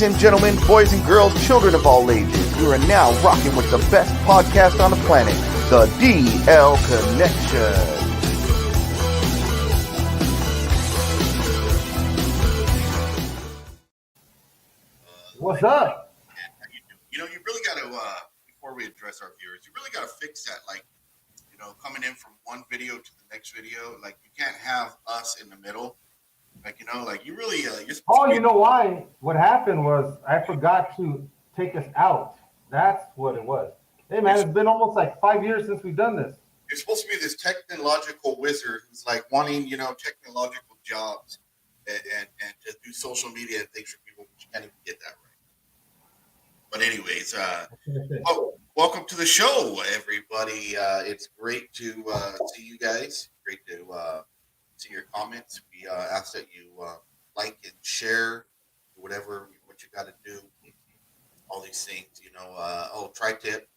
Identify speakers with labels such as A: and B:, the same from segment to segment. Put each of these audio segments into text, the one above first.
A: Ladies and gentlemen, boys and girls, children of all ages, you are now rocking with the best podcast on the planet, the DL Connection.
B: What's up?
C: You know, you really got to, before we address our viewers, you really got to fix that. Like, you know, coming in from one video to the next video, like you can't have us in the middle. Like, you know, like you really,
B: you know why? What happened was I forgot to take us out. That's what it was. Hey, man, it's been almost like 5 years since we've done this.
C: You're supposed to be this technological wizard who's like wanting, you know, technological jobs and to do social media and things for people, but you can't even get that right. But anyways, welcome to the show, everybody. It's great to see you guys. Great to see your comments. We ask that you like and share what you got to do. All these things, you know. Tri-Tip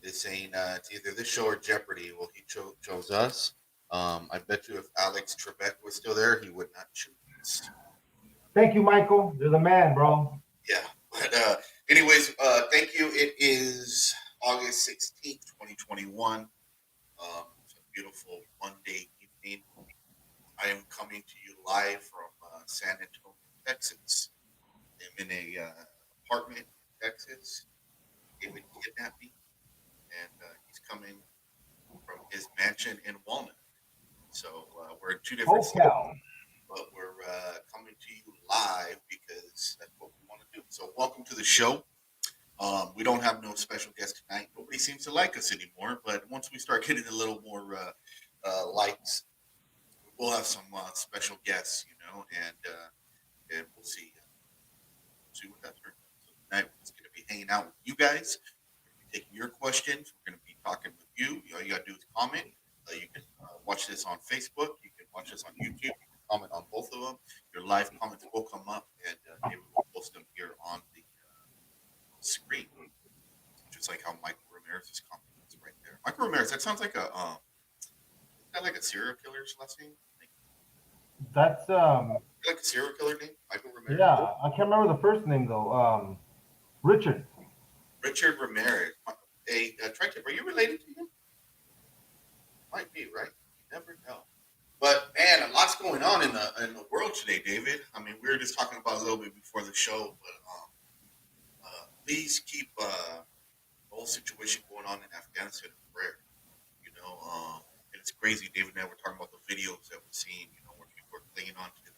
C: is saying it's either this show or Jeopardy. Well, he chose us. I bet you if Alex Trebek was still there, he would not choose us.
B: Thank you, Michael. You're the man, bro.
C: Yeah. But anyways, thank you. It is August 16th, 2021. It's a beautiful Monday evening. I am coming to you live from San Antonio, Texas. I'm in a apartment in Texas. David kidnapped me, and he's coming from his mansion in Walnut. So we're in two different states, but we're coming to you live because that's what we want to do. So welcome to the show. We don't have no special guest tonight. Nobody seems to like us anymore, but once we start getting a little more likes, we'll have some special guests, you know, and we'll see what that turns out. So tonight we're just going to be hanging out with you guys. We're going to be taking your questions. We're going to be talking with you. All you got to do is comment. You can watch this on Facebook. You can watch this on YouTube. You can comment on both of them. Your live comments will come up, and maybe we'll post them here on the screen. Just like how Michael Ramirez's comment is right there. Michael Ramirez. That sounds like a is that like a serial killer's last name?
B: That's
C: Like a serial killer name, Michael Ramirez.
B: Yeah, I can't remember the first name though. Richard
C: Ramirez. Hey, Tri-Tip, are you related to him? Might be, right? You never know. But man, a lot's going on in the world today, David. I mean, we were just talking about a little bit before the show, but please keep the whole situation going on in Afghanistan in prayer. You know, and it's crazy. David and I were talking about the videos that we're seeing. You know, where people are clinging onto the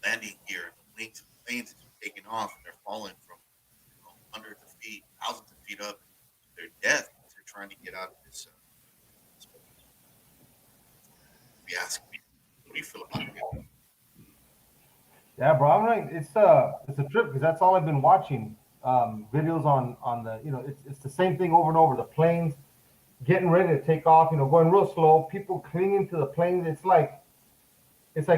C: landing gear, the wings of the planes are taking off, and they're falling from hundreds of feet, thousands of feet up to their death as they're trying to get out of this. We ask me, what do you feel about it?
B: Yeah, bro. I'm like, it's a trip because that's all I've been watching. Videos on the, you know, it's the same thing over and over. The planes getting ready to take off, you know, going real slow. People clinging to the planes. It's like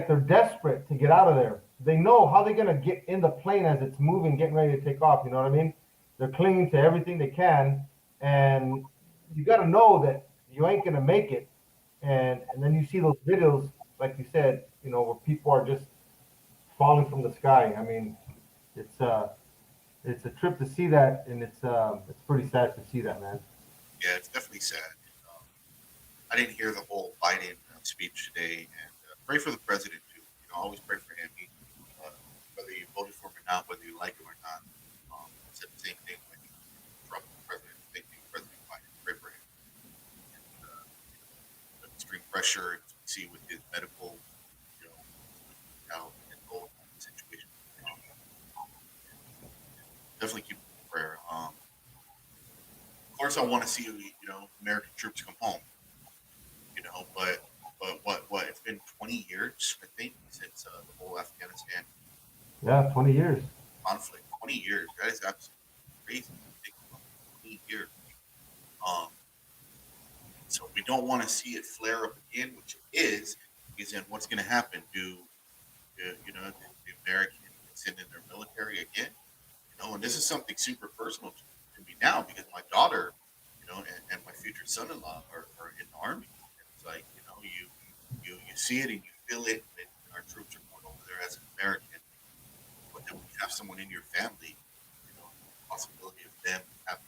B: they're desperate to get out of there. They know how they're gonna get in the plane as it's moving, getting ready to take off. You know what I mean? They're clinging to everything they can, and you got to know that you ain't gonna make it. And then you see those videos, like you said, you know, where people are just falling from the sky. I mean, it's a trip to see that, and it's pretty sad to see that, man.
C: Yeah, it's definitely sad. I didn't hear the whole Biden speech today, and pray for the president too. You know, always pray for him. Whether you voted for him or not, whether you like him or not, said the same thing when Trump was president. Thank you, President Biden. Pray for him. And, the extreme pressure we see with his medical, you know, how his whole situation. Definitely keep him in prayer. Of course, I want to see American troops come home. You know, but what? It's been 20 years, I think, since the whole Afghanistan.
B: Yeah, 20 years.
C: Conflict. 20 years. That is absolutely crazy. 20 years. So we don't want to see it flare up again, which it is. Because then what's going to happen? Do the Americans send in their military again? You know, and this is something super personal to me now because my daughter, you know, and my future son-in-law are in the army. And it's like, you know, you see it and you feel it. And our troops are going over there as an American. then when you have someone in your family, the possibility of them having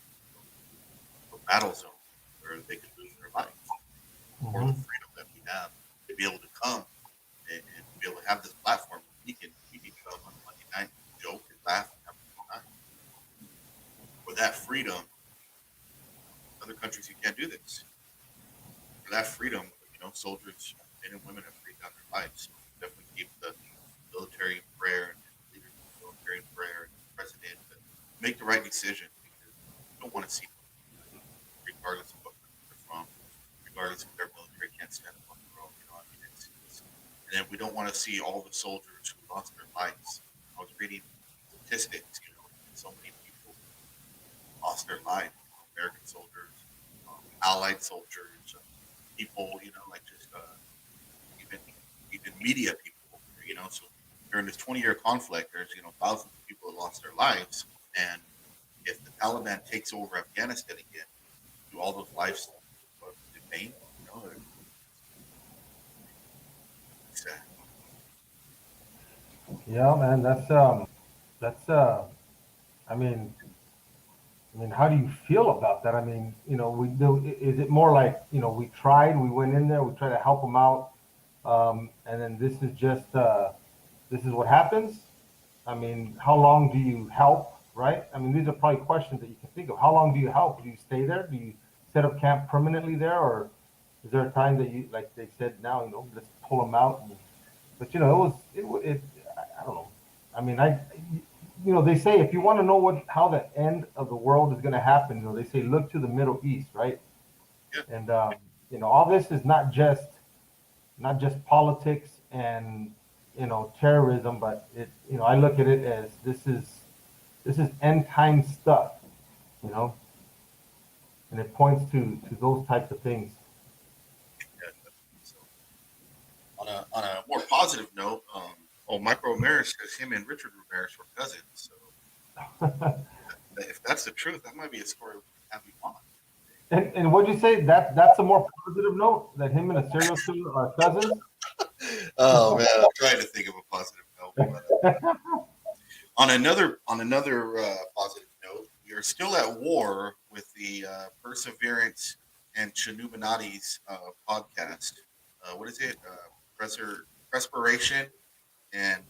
C: a battle zone where they could lose their life, or the
B: Mm-hmm.
C: freedom that we have to be able to come and be able to have this platform where we can come on Monday night, joke and laugh and have a good time. For that freedom, other countries you can't do this. For that freedom, soldiers, men and women have laid down their lives. So definitely keep the military in prayer and the leaders of the military in prayer and the president to make the right decision because we don't want to see regardless of what country they're from, regardless if their military can't stand up on their own. I mean, and then we don't want to see all the soldiers who lost their lives. I was reading statistics, so many people lost their life, American soldiers, Allied soldiers, people, like just even even media people, So during this 20-year conflict, there's thousands of people that lost their lives, and if the Taliban takes over Afghanistan again, do all those lives go in vain? It's sad.
B: Yeah, man, that's I mean, how do you feel about that? I mean, we do. Is it more like we tried, we went in there, we tried to help them out, and then this is what happens? I mean, how long do you help, right? I mean, these are probably questions that you can think of. How long do you help? Do you stay there? Do you set up camp permanently there, or is there a time that you, like they said now, let's pull them out? But I don't know. I mean, they say if you want to know how the end of the world is going to happen, they say look to the Middle East, right?
C: Yeah,
B: And all this is not just politics and terrorism, but I look at it as this is end time stuff, you know, and it points to those types of things.
C: yeah. So on a more positive note, Michael Ramirez says him and Richard Ramirez were cousins. So if that's the truth, that might be a story we can have you on.
B: And what'd you say? That's a more positive note that him and a serial killer are cousins.
C: Oh man, I'm trying to think of a positive note. But, on another positive note, we are still at war with the Perseverance and Chinubinati's podcast. What is it? Perspiration and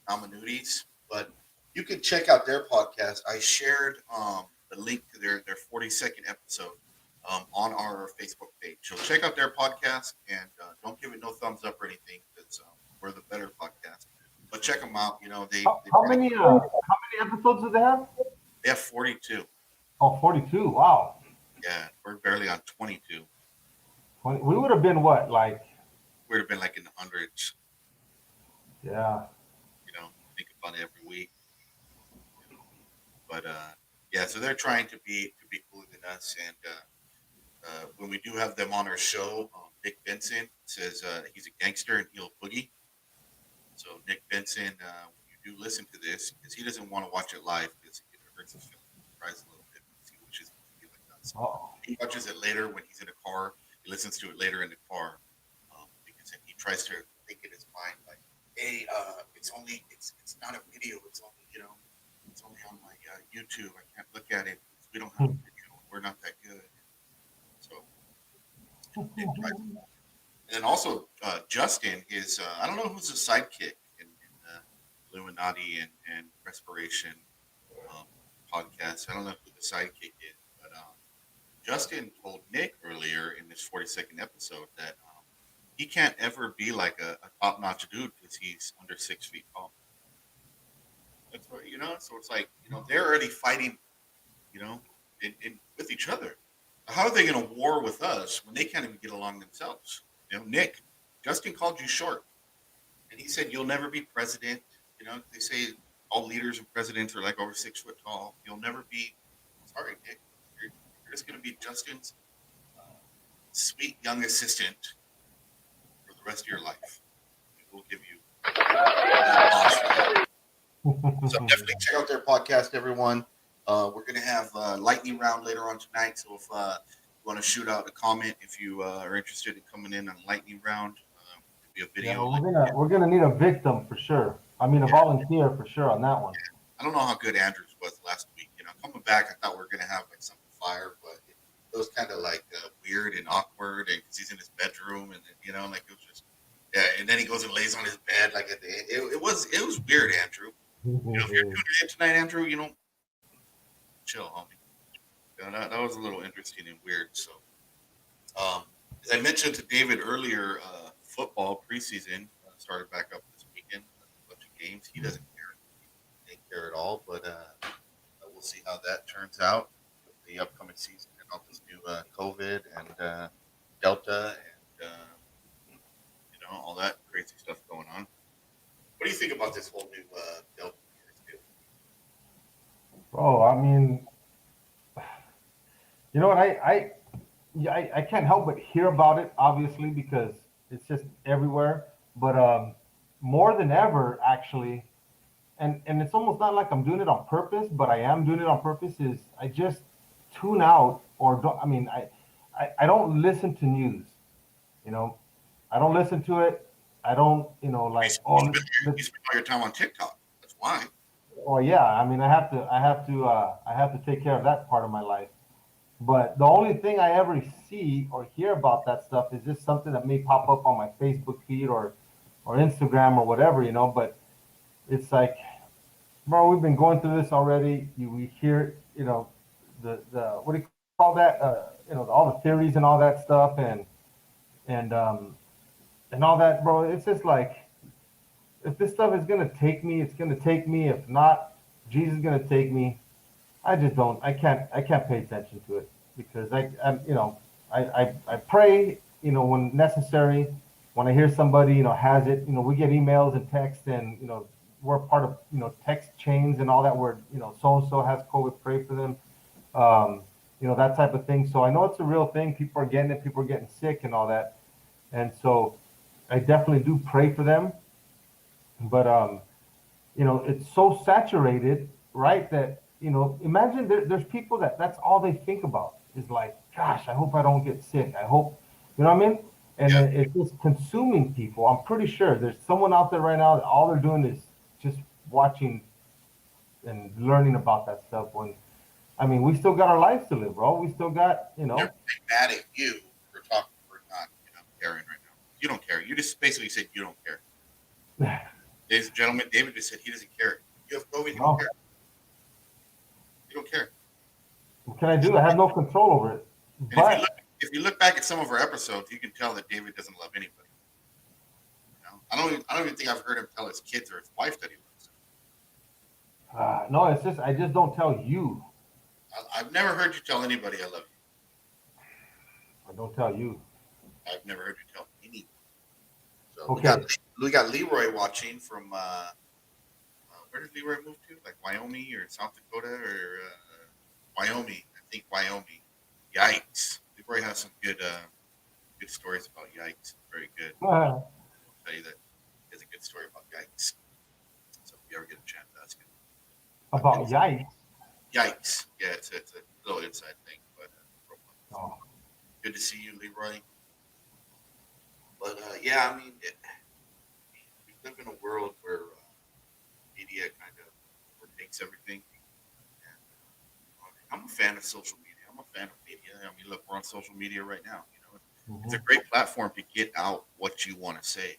C: Namanutis. But you can check out their podcast. I shared the link to their 40-second episode on our Facebook page. So check out their podcast and don't give it no thumbs up or anything because we're the better podcast. But check them out.
B: How many episodes do they have?
C: They have 42.
B: Oh, 42. Wow.
C: Yeah, we're barely on 22.
B: 20, we would have been what, like,
C: We'd have been like in the hundreds.
B: yeah.
C: Think about it every week. But yeah, so they're trying to be cooler than us. And when we do have them on our show, Nick Benson says he's a gangster and he'll boogie. So Nick Benson, when you do listen to this, because he doesn't want to watch it live because it hurts his feelings, he cries a little bit because he wishes he could be like us.
B: Oh,
C: He watches it later when he's in a car. He listens to it later in the car because he tries to think in his mind like, hey, it's not a video. It's only it's only on my YouTube. I can't look at it. We don't have a video. We're not that good. So it tries. And then also Justin is I don't know who's the sidekick in the Illuminati and Respiration um, podcast. I don't know who the sidekick is, but Justin told Nick earlier in this 40-second episode that he can't ever be like a top-notch dude because he's under 6 feet tall. That's what So it's like they're already fighting, with each other. How are they going to war with us when they can't even get along themselves? Nick, Justin called you short, and he said you'll never be president. They say all leaders and presidents are like over 6 foot tall. You'll never be. Sorry, Nick. You're just going to be Justin's sweet young assistant for the rest of your life. We'll give you applause for that. So definitely check out their podcast, everyone. We're going to have a lightning round later on tonight. So if you want to shoot out a comment, if you are interested in coming in on a lightning round, it'll be a
B: yeah.
C: video.
B: We're gonna need a victim for sure. I mean, a volunteer for sure on that one.
C: I don't know how good Andrews was last week. Coming back, I thought we were gonna have like something fire, but it was kind of like weird and awkward, and because he's in his bedroom, and like it was just yeah. And then he goes and lays on his bed like at the end. It was weird, Andrew. If you're tuning in tonight, Andrew, chill, homie. That was a little interesting and weird. So, as I mentioned to David earlier, football preseason started back up this weekend. A bunch of games. He doesn't care at all, but we'll see how that turns out with the upcoming season and all this new COVID and Delta and all that crazy stuff going on. What do you think about this whole new Delta virus, too?
B: Bro, I mean, you know what? I can't help but hear about it, obviously, because it's just everywhere. But more than ever, actually, and it's almost not like I'm doing it on purpose, but I am doing it on purpose. Is I just tune out, or don't. I mean, I don't listen to news. You know, I don't listen to it. I don't, like,
C: You spend all your time on TikTok. That's why.
B: oh yeah. I mean, I have to take care of that part of my life. But the only thing I ever see or hear about that stuff is just something that may pop up on my Facebook feed or Instagram or whatever, But it's like, bro, we've been going through this already. We hear, the what do you call that? All the theories and all that stuff, and and all that, bro. It's just like, if this stuff is gonna take me, it's gonna take me. If not, Jesus is gonna take me. I just don't. I can't pay attention to it because I pray. When necessary. When I hear somebody, has it. We get emails and texts, and we're part of text chains and all that. Where so and so has COVID. Pray for them. That type of thing. So I know it's a real thing. People are getting it. People are getting sick and all that. And so I definitely do pray for them. But it's so saturated, right? That imagine there's people that's all they think about is like, gosh, I hope I don't get sick. I hope, you know what I mean? And
C: Yeah.
B: it's just consuming people. I'm pretty sure there's someone out there right now that all they're doing is just watching and learning about that stuff. When I mean, we still got our lives to live, bro. We still got,
C: They're mad at you for talking for not caring right now. You don't care. You just basically said you don't care. Ladies and gentlemen, David just said he doesn't care. You have COVID, you don't care. You don't care.
B: What can I do? I have no control over it.
C: And
B: But
C: if you look back at some of our episodes, you can tell that David doesn't love anybody. I don't even think I've heard him tell his kids or his wife that he loves them.
B: no, it's just I just don't tell you.
C: I've never heard you tell anybody I love you.
B: I don't tell you.
C: I've never heard you tell anyone. So
B: Okay.
C: we got Leroy watching from where did Leroy move to? Like Wyoming or South Dakota or Wyoming? I think Wyoming. Yikes! Leroy has some good stories about yikes. Very good. I'll tell you that he has a good story about yikes. So if you ever get a chance to ask him
B: About yikes.
C: Yikes! Yeah, it's a little inside thing, but
B: Oh.
C: good to see you, Leroy. But yeah, I mean, we live in a world where media kind of overtakes everything. And, I'm a fan of social media. I'm a fan of media. I mean, look, we're on social media right now. It's a great platform to get out what you want to say.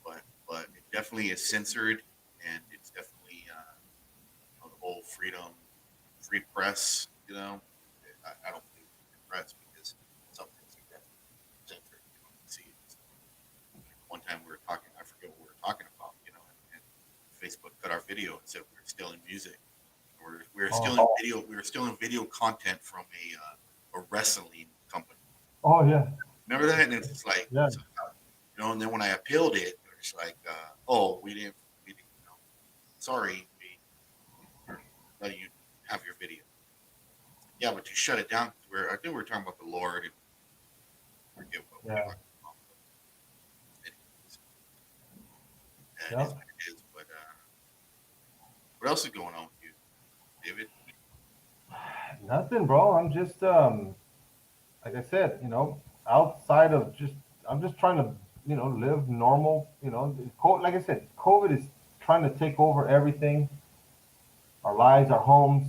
C: But it definitely is censored, and it's definitely the whole free press. I don't believe in free press because some things are definitely censored. See it. One time we were talking, I forget what we were talking about. And Facebook cut our video and said we were still in music. We were still in video. We were still in video content from a wrestling company.
B: Oh yeah.
C: Remember that? And it's just like,
B: Yeah.
C: and then when I appealed it, it was like, oh, we didn't, sorry, we let you have your video. Yeah, but you shut it down. I think we were talking about the Lord and forget what we were talking about. Anyways, it is what it is. But what else is going on with you, David?
B: Nothing, bro. I'm just like I said, outside of I'm just trying to, live normal. Like I said, COVID is trying to take over everything, our lives, our homes,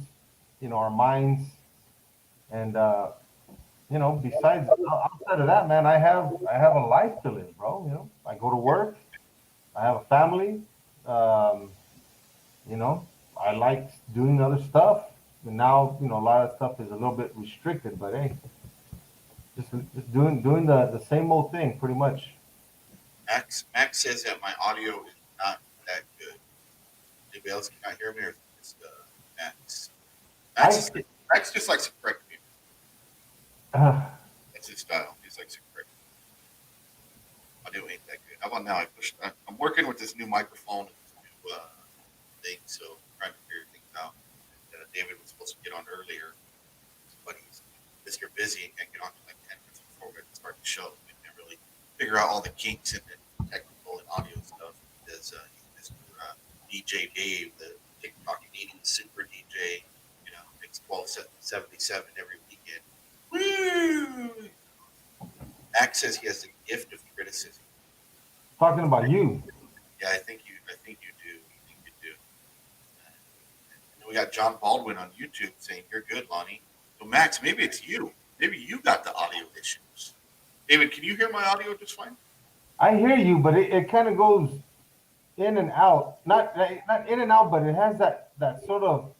B: our minds, and besides outside of that, man, I have a life to live, bro. I go to work, I have a family, um, you know, I like doing other stuff. And now, a lot of stuff is a little bit restricted, but hey, just doing the same old thing, pretty much.
C: Max says that my audio is not that good. Anybody else cannot hear me, or just Max? Max,
B: I
C: is, Max just likes to correct me.
B: uh,
C: That's his style. He's like to correct me. Audio ain't that good. How about now? I'm working with this new microphone and this new thing, so I'm trying to figure things out. And, David was supposed to get on earlier, but he's Mr. Busy and can't get on to like 10 minutes before we start the show. We can't really figure out all the kinks and the technical and audio stuff because he's Mr. DJ Dave, the TikTok eating super DJ, makes 1277 every weekend. Woo! Max says he has the gift of criticism.
B: talking about you.
C: Yeah, I think you do. I think you do. And we got John Baldwin on YouTube saying you're good, Lonnie. So Max, maybe it's you. Maybe you got the audio issues. David, can you hear my audio just fine?
B: I hear you, but it kind of goes in and out. Not in and out, but it has that sort of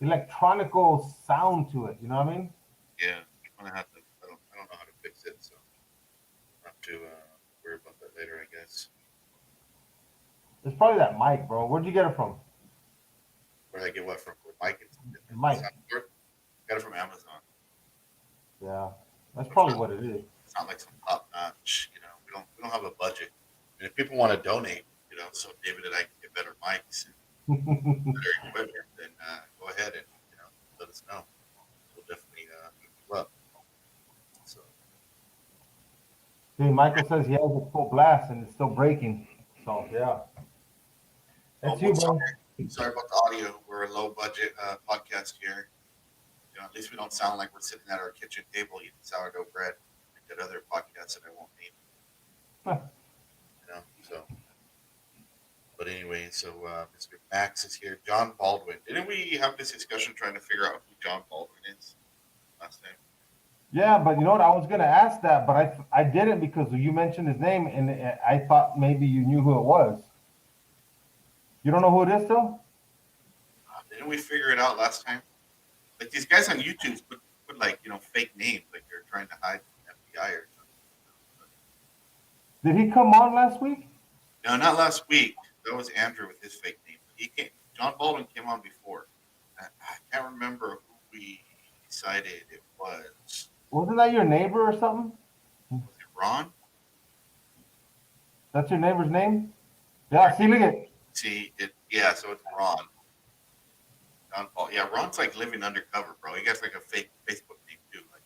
B: electronical sound to it. You know what I mean?
C: Yeah, I'm gonna have to. I don't know how to fix it, so I'll have to worry about that later, I guess.
B: It's probably that mic, bro. Where'd you get it from?
C: Where did I get what from? With Mike
B: The
C: and
B: mic.
C: soundboard? Got it from Amazon.
B: Yeah, that's
C: It's
B: probably
C: not,
B: what it is.
C: it's not like some top notch. We don't have a budget. And if people want to donate, so David and I can get better mics and better equipment, then go ahead and let us know. We'll definitely hook you up. So
B: See, Michael says he has it full blast and it's still breaking. So yeah, that's you,
C: well,
B: bro.
C: sorry about the audio. We're a low budget podcast here. At least we don't sound like we're sitting at our kitchen table eating sourdough bread like that other podcast that I won't name. So. But anyway, so Mr. Max is here. John Baldwin. Didn't we have this discussion trying to figure out who John Baldwin is last time?
B: Yeah, but you know what? I was gonna ask that, but I didn't because you mentioned his name and I thought maybe you knew who it was. You don't know who it is still?
C: Didn't we figure it out last time? Like these guys on YouTube put like fake names, like they're trying to hide from FBI or something.
B: Did he come on last week?
C: No, not last week. That was Andrew with his fake name. He came. John Baldwin came on before. I can't remember who we decided it was.
B: Wasn't that your neighbor or something?
C: Was it Ron?
B: That's your neighbor's name? Yeah, see, look at
C: See it. Yeah, so it's Ron. John Paul. Yeah, Ron's like living undercover, bro. He got like a fake Facebook name too. Like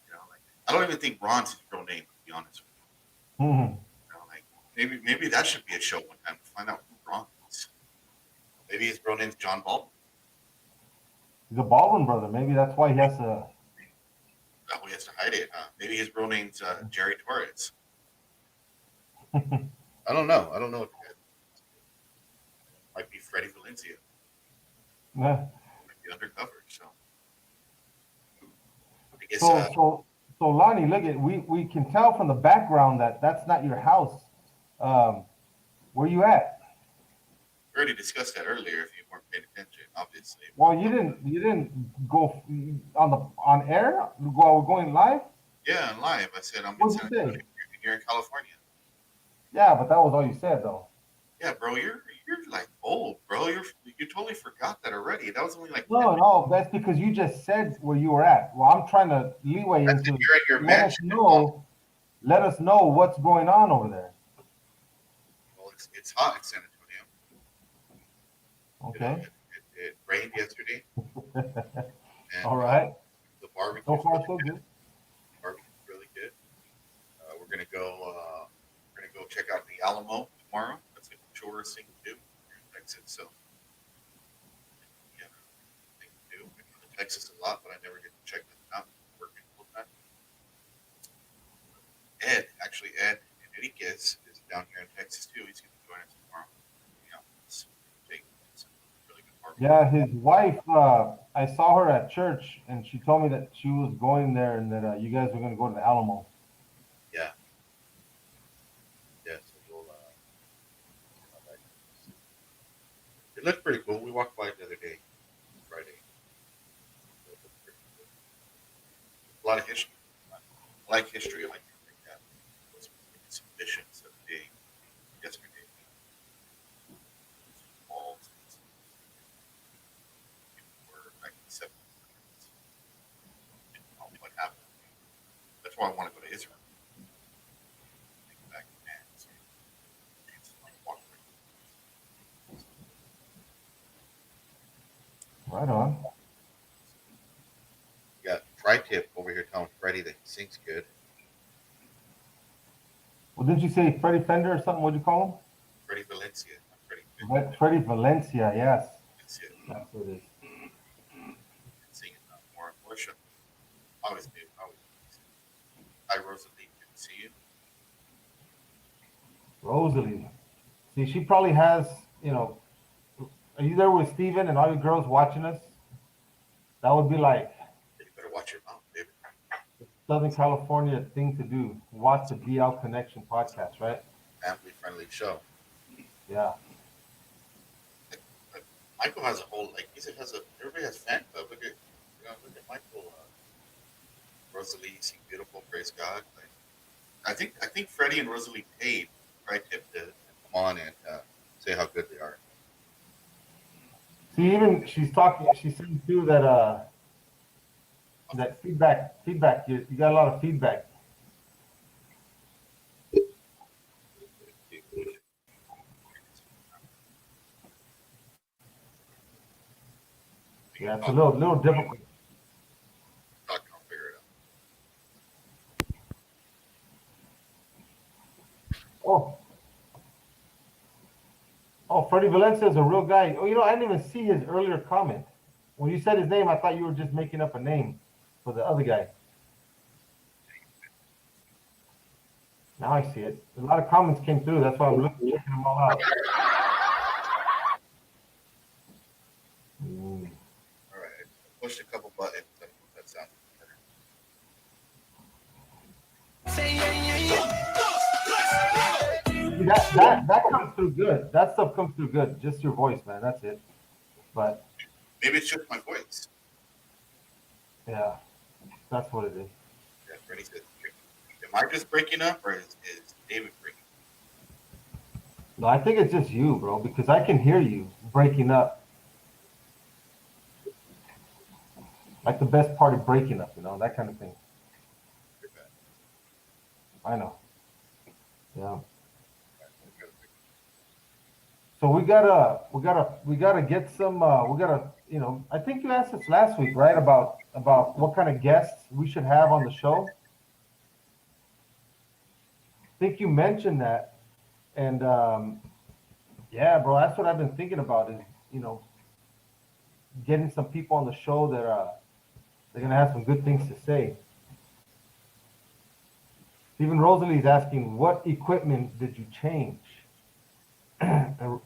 C: I don't even think Ron's his real name, to be honest with
B: hmm
C: you. Like maybe that should be a show one time to find out who Ron is. Maybe his real name's John Baldwin.
B: He's a Baldwin brother. Maybe that's why he has to.
C: That way he has to hide it. Maybe his real name's Jerry Torres. I don't know. I don't know. Might be Freddie Valencia.
B: Yeah.
C: Might be undercover. So I guess
B: So Lonnie, look at we can tell from the background that that's not your house. Um, where you at?
C: we already discussed that earlier. If you weren't paying attention, obviously.
B: Well, you didn't go on air while we're going live.
C: Yeah, I'm live. I said I'm in
B: What'd
C: San
B: you
C: Antonio.
B: say?
C: You're in California.
B: Yeah, but that was all you said though.
C: Yeah, bro, you're like old, bro. You totally forgot that already. That was only like 10
B: No,
C: minutes.
B: no, that's because you just said where you were at. Well, I'm trying to leeway
C: I said
B: into
C: you're at your
B: let us
C: mansion.
B: know, let us know what's going on over there.
C: Well, it's hot in San Antonio.
B: Okay.
C: It rained yesterday, and
B: All right.
C: the barbecue's
B: So far,
C: really
B: so
C: good.
B: good.
C: The barbecue's really good. We're gonna go. We're gonna go check out the Alamo tomorrow. That's a tourist thing to do here in Texas. So yeah, thing to do. I've been to Texas a lot, but I never get to check that out. Working full time. Ed Enriquez is down here in Texas too. He's gonna join us tomorrow. Yeah, let's
B: Yeah, his wife. I saw her at church, and she told me that she was going there, and that you guys were going to go to the Alamo.
C: Yeah, yeah. So we'll see how that goes. It looked pretty cool. We walked by it the other day, Friday. It looked pretty cool. A lot of history. I like history. I like things like that. Was some missions that they yesterday. Walls and some people were back in the 1700s. What happened? That's why I want to go to Israel. Think back in that. So it's like walk right.
B: Right on.
C: We got Tri-Tip over here telling Freddie that he sings good.
B: Well, didn't you say Freddie Fender or something? What'd you call
C: Freddie Valencia, not Freddie
B: him? Freddie Valencia. Yes,
C: Valencia,
B: that's what it is.
C: singing more and worship. Always did. Always. Hi, Rosalie. Good to see you.
B: Rosalie. See, she probably has. Are you there with Steven and all you girls watching us? That would be like
C: You better watch your mouth, baby.
B: Southern California thing to do. Watch the DL Connection podcast, right?
C: Family-friendly show.
B: Yeah.
C: But Michael has a whole everybody has fan club. Look at Michael. Rosalie, she's beautiful. Praise God. Like, I think Freddie and Rosalie paid Tri-Tip to come on and say how good they are.
B: See, even she's talking. She's saying too that feedback. You got a lot of feedback. Yeah, it's a little difficult.
C: I'll figure it out.
B: Oh, Freddie Valencia is a real guy. Oh, I didn't even see his earlier comment. When you said his name, I thought you were just making up a name for the other guy. Now I see it. A lot of comments came through. That's why I'm checking them all out.
C: All right, I pushed a couple buttons. That sounds better.
B: That comes through good. That stuff comes through good. Just your voice, man. That's it. But
C: Maybe it's just my voice.
B: yeah, that's what it is.
C: Yeah, Freddie said, am I just breaking up or is David breaking up?
B: No, I think it's just you, bro, because I can hear you breaking up. Like the best part of breaking up, that kind of thing. I know. Yeah. So we gotta get some. I think you asked us last week, right, about what kind of guests we should have on the show. I think you mentioned that, and yeah, bro, that's what I've been thinking about is getting some people on the show that they're gonna have some good things to say. Even Rosalie's asking, what equipment did you change? And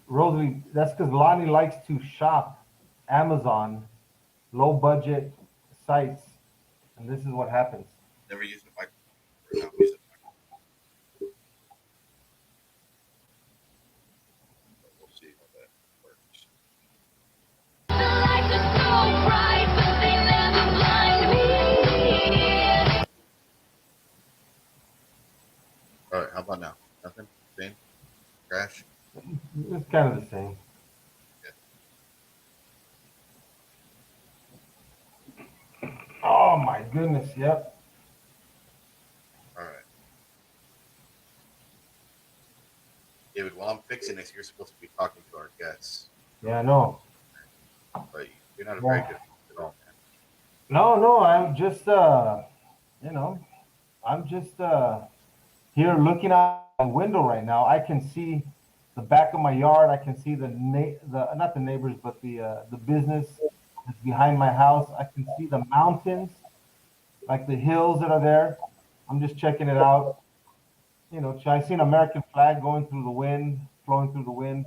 B: Rosalie, that's because Lonny likes to shop Amazon, low budget sites, and this is what happens.
C: Never used a microphone. Use a microphone. We'll see how that works. All right, how about now? Nothing? Same? Crash?
B: It's kind of the same.
C: Yeah.
B: Oh my goodness, yep.
C: All right. David, while I'm fixing this, you're supposed to be talking to our guests.
B: Yeah, I know.
C: But you're not a very good at all, man.
B: No, I'm just I'm just here looking out the window right now. I can see the back of my yard. I can see the not the neighbors, but the business that's behind my house. I can see the mountains, like the hills that are there. I'm just checking it out. I see an American flag going through the wind, flowing through the wind.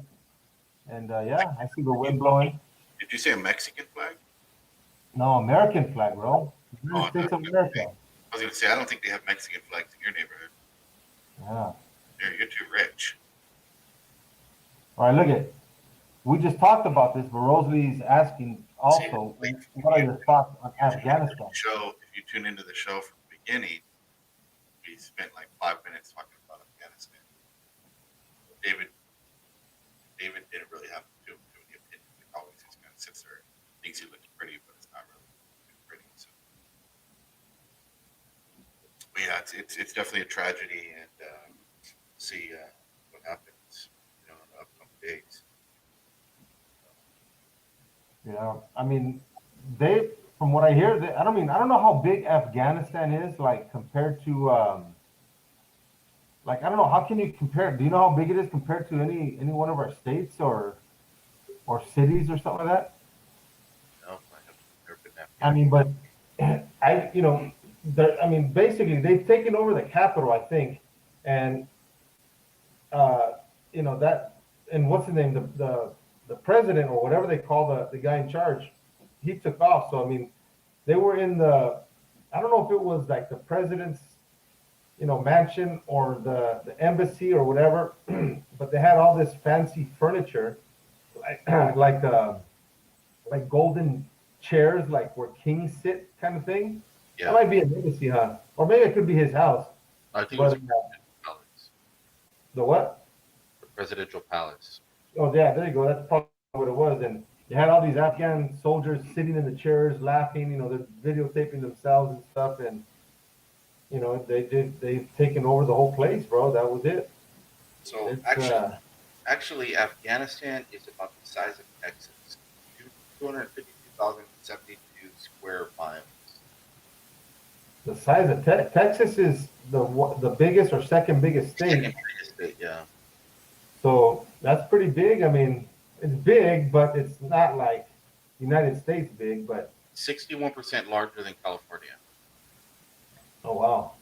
B: And yeah, I see the wind blowing.
C: Did you say a Mexican flag?
B: No, American flag, bro.
C: Oh,
B: United
C: no,
B: States of America.
C: I was going to say I don't think they have Mexican flags in your neighborhood.
B: Yeah.
C: You're too rich.
B: All right, look at. We just talked about this, but Rosalie's asking
C: See,
B: also,
C: like,
B: what are your thoughts on Afghanistan?
C: if you tune into the show from the beginning, we spent like 5 minutes talking about Afghanistan. David didn't really have too many opinions. He always just kind of sits there and thinks he looks pretty, but it's not really too pretty. So, but yeah, it's definitely a tragedy, and see what happens, in the upcoming days.
B: Yeah, I mean, they, from what I hear, I don't know how big Afghanistan is, like compared to, like I don't know, how can you compare? Do you know how big it is compared to any one of our states or cities or something like that?
C: No, I have never been to
B: I mean, but I mean, basically they've taken over the capital, I think, and uh, that, and what's the name, the president or whatever they call the guy in charge, he took off. So I mean, they were in the, I don't know if it was like the president's, mansion or the embassy or whatever, but they had all this fancy furniture, like like golden chairs, like where kings sit, kind of thing. That
C: Yeah,
B: might be an embassy, huh? Or maybe it could be his house.
C: I think it was
B: But
C: a presidential palace.
B: the what?
C: The presidential palace.
B: Oh yeah, there you go. That's probably what it was. And you had all these Afghan soldiers sitting in the chairs, laughing. They're videotaping themselves and stuff. And they've taken over the whole place, bro. That was it.
C: So
B: It's
C: actually, Afghanistan is about the size of Texas, 252,072 square miles.
B: the size of Texas is the biggest or second biggest state.
C: Second biggest state, yeah.
B: So that's pretty big. I mean, it's big, but it's not like United States big. But
C: 61% larger than California.
B: oh wow,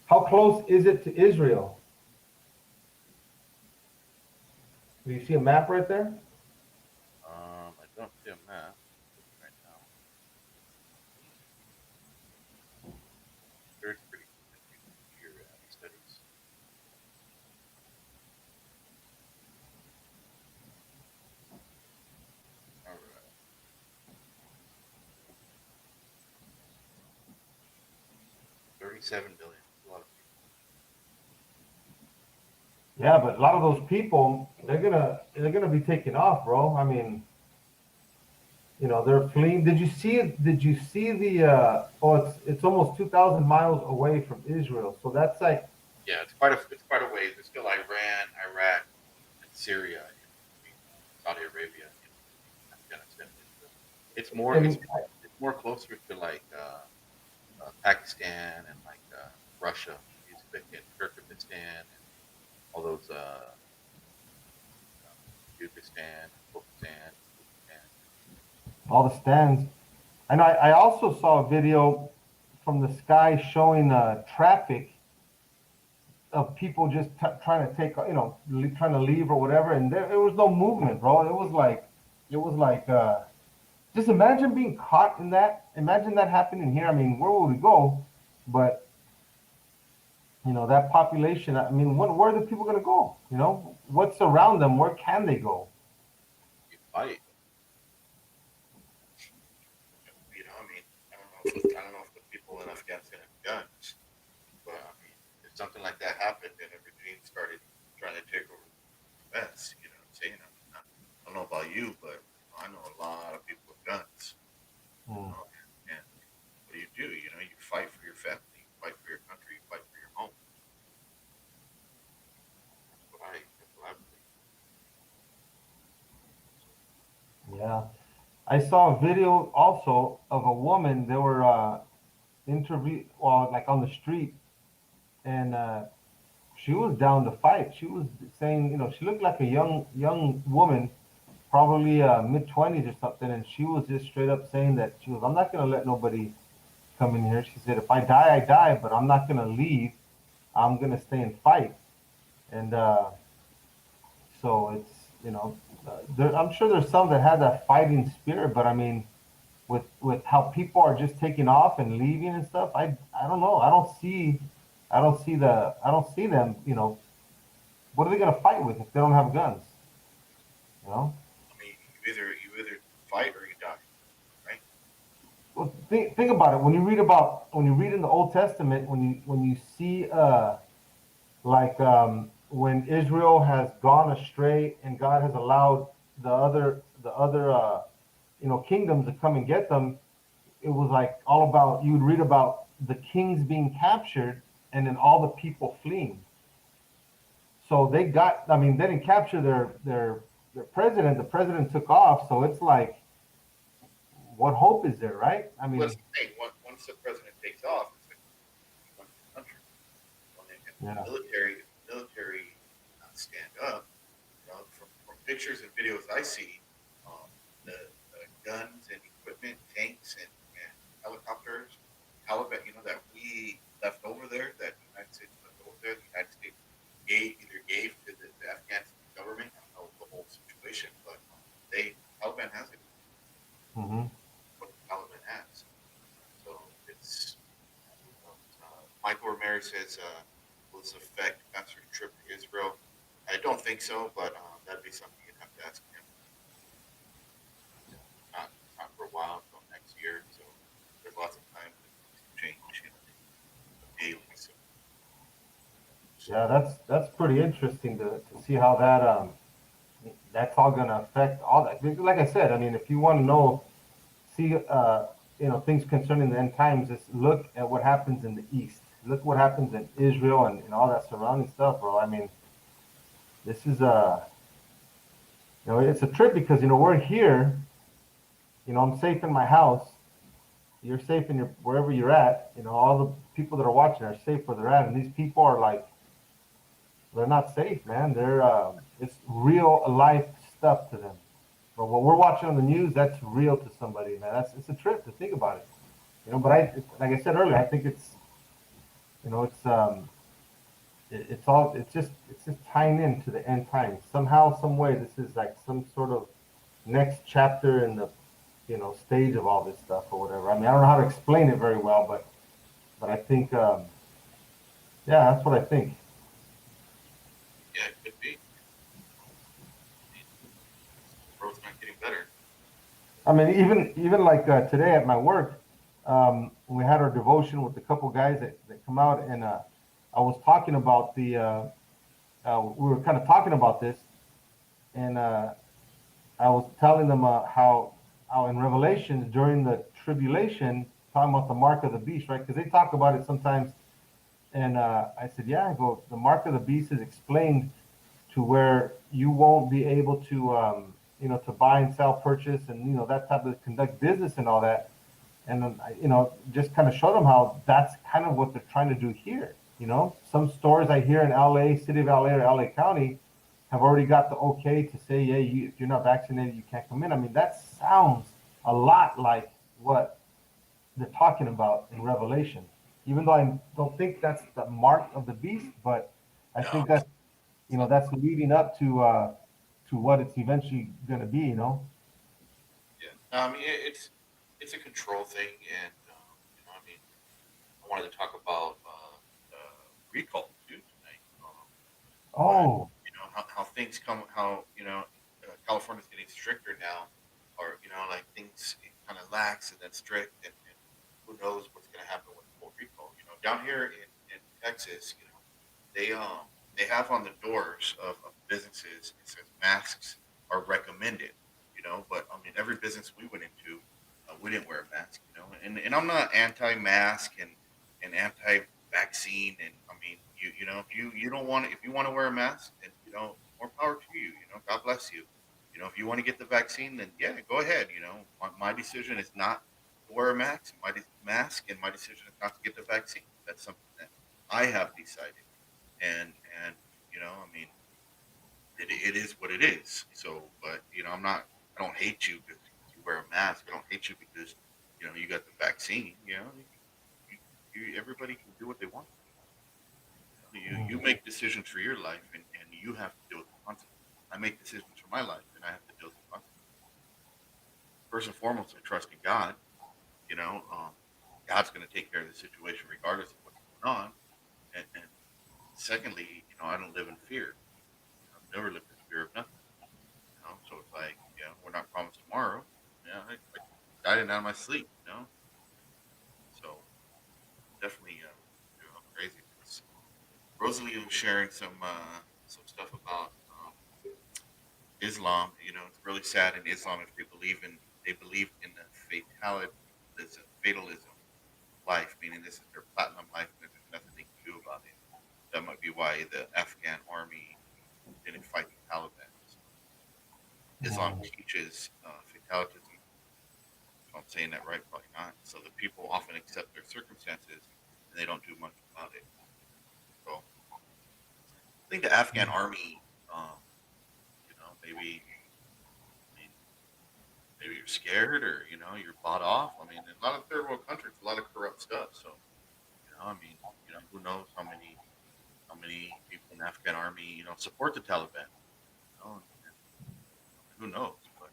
B: how close is it to Israel? Do you see a map right there?
C: I don't see a map right now. There's pretty good here studies. All right. 37 billion. That's a lot of people.
B: Yeah, but a lot of those people, they're gonna be taken off, bro. I mean, they're fleeing. Did you see it? Did you see the? Oh, it's almost 2,000 miles away from Israel. So that's like,
C: Yeah, it's quite a ways. There's still Iran, Iraq, and Syria, Saudi Arabia, Afghanistan. It's more
B: and,
C: it's, it's more closer to like Pakistan and like Russia, Uzbekistan, Turkmenistan, and all those Uzbekistan, Pakistan.
B: all the stands. And I also saw a video from the sky showing traffic of people just trying to take, trying to leave or whatever, and there was no movement, bro. It was like, just imagine being caught in that. Imagine that happening here. I mean, where would we go? But that population. I mean, where are the people going to go? What's around them? Where can they go?
C: You fight. I mean, I don't know if the people in Afghanistan have guns, but I mean, if something like that happened and a regime started trying to take over the U.S., you know what I'm saying? I don't know about you, but I know a lot of people with guns.
B: Hmm.
C: And what do? You fight for your family, you fight for your country, you fight for your home. That's what I believe.
B: Yeah. I saw a video also of a woman. They were like on the street, and she was down to fight. She was saying, she looked like a young woman, probably mid-20s or something, and she was just straight up saying that I'm not gonna let nobody come in here. She said, if I die, I die, but I'm not gonna leave. I'm gonna stay and fight. And so it's I'm sure there's some that have that fighting spirit, but I mean, with how people are just taking off and leaving and stuff, I don't know. I don't see them. You know, what are they gonna fight with if they don't have guns? You know.
C: I mean, you either fight or you die, right?
B: Well, think about it. When you read in the Old Testament, when you see like when Israel has gone astray and God has allowed the other kingdoms to come and get them, it was like all about you would read about the kings being captured and then all the people fleeing. So they got, I mean, they didn't capture their president. The president took off. So it's like, what hope is there, right? I
C: Well,
B: mean,
C: that's the thing. Once the president takes off, it's like he runs the country. When they get
B: yeah.
C: the military not stand up, from pictures and videos I see, um, the guns and equipment, tanks and helicopters, Taliban, that we left over there, that the United States left over there, the United States either gave to the Afghan government. I don't know the whole situation, but Taliban has it.
B: Hmm.
C: What the Taliban has. So it's Michael Ramirez says, will this affect Pastor's trip to Israel? I don't think so, but that'd be something you'd have to ask him. Not not for a while until next year. So there's lots of time to change, daily. So
B: Yeah, that's pretty interesting to see how that's all going to affect all that. Like I said, I mean, if you want to know, see, things concerning the end times, just look at what happens in the East. Look what happens in Israel and all that surrounding stuff, bro. I mean, this is it's a trip because we're here. I'm safe in my house. You're safe in your wherever you're at. All the people that are watching are safe where they're at, and these people are like they're not safe, man. It's real life stuff to them. But what we're watching on the news, that's real to somebody, man. It's a trip to think about it. But like I said earlier, I think it's it's all it's just tying into the end times somehow, some way. This is like some sort of next chapter in the stage of all this stuff or whatever. I mean, I don't know how to explain it very well, but I think yeah, that's what I think.
C: yeah, it could be. The road's not getting better.
B: I mean, even like today at my work, we had our devotion with a couple guys that come out, and I was talking about we were kind of talking about this, and I was telling them how in Revelation during the tribulation, talking about the mark of the beast, right? Because they talk about it sometimes, and I said, yeah, I go, the mark of the beast is explained to where you won't be able to to buy and sell, purchase, and that type of conduct business and all that. And then just kind of show them how that's kind of what they're trying to do here. Some stores I hear in LA, city of LA or LA County have already got the okay to say, yeah, if you're not vaccinated, you can't come in. I mean, that sounds a lot like what they're talking about in Revelation. Even though I don't think that's the mark of the beast, but I
C: No,
B: think that's
C: it's not.
B: that's leading up to what it's eventually going to be.
C: Yeah, no, I mean it's a control thing, and I mean, I wanted to talk about recall too tonight. But
B: Oh,
C: how things come, how California's getting stricter now, or like things kind of lax and then strict, and who knows what's going to happen with full recall. Down here in Texas, they have on the doors of businesses, it says masks are recommended. But I mean every business we went into, we didn't wear a mask. And I'm not anti-mask and anti-vaccine, and I mean if you don't want if you want to wear a mask, then more power to you. God bless you. If you want to get the vaccine, then yeah, go ahead. My decision is not to wear a mask. Mask, and my decision is not to get the vaccine. That's something that I have decided, and I mean, it is what it is. So, but I'm not. I don't hate you because you wear a mask. I don't hate you because you got the vaccine. Everybody can do what they want. You
B: mhm.
C: make decisions for your life, and you have to deal with the consequences. I make decisions for my life, and I have to deal with the consequences. First and foremost, I trust in God. You know, God's going to take care of the situation regardless of what's going on. And secondly, I don't live in fear. I've never lived in fear of nothing. So it's like, we're not promised tomorrow. Yeah, I died it out of my sleep. So definitely, craziness. Rosalie was sharing some stuff about Islam. It's really sad in Islam if they believe in the fatalism life, meaning this is their platinum life and there's nothing they can do about it. That might be why the Afghan army didn't fight the Taliban. So Islam teaches fatalism. If I'm saying that right, probably not. So the people often accept their circumstances and they don't do much about it. So I think the Afghan army, um, maybe, I mean, maybe you're scared or you're bought off. I mean, in a lot of third world countries, a lot of corrupt stuff. So I mean, who knows how many people in the Afghan army support the Taliban. And who knows? But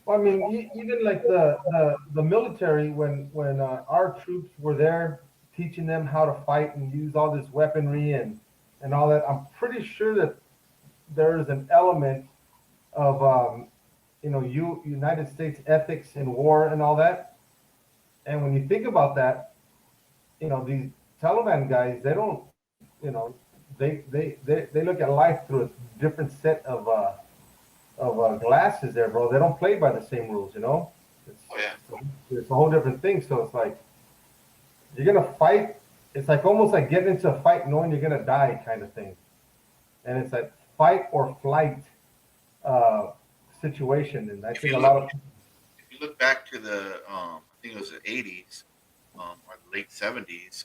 B: Well, I mean, even like the military, when our troops were there teaching them how to fight and use all this weaponry and all that, I'm pretty sure that there is an element of United States ethics in war and all that. And when you think about that, these Taliban guys, they don't, they look at life through a different set of glasses there, bro. They don't play by the same rules, It's,
C: oh yeah,
B: it's a whole different thing. So it's like you're gonna fight. It's like almost like getting into a fight knowing you're gonna die, kind of thing. And it's like fight or flight uh, situation. And I
C: if
B: think
C: you
B: a
C: look
B: lot of
C: if you look back to I think it was the 80s, or the late 70s,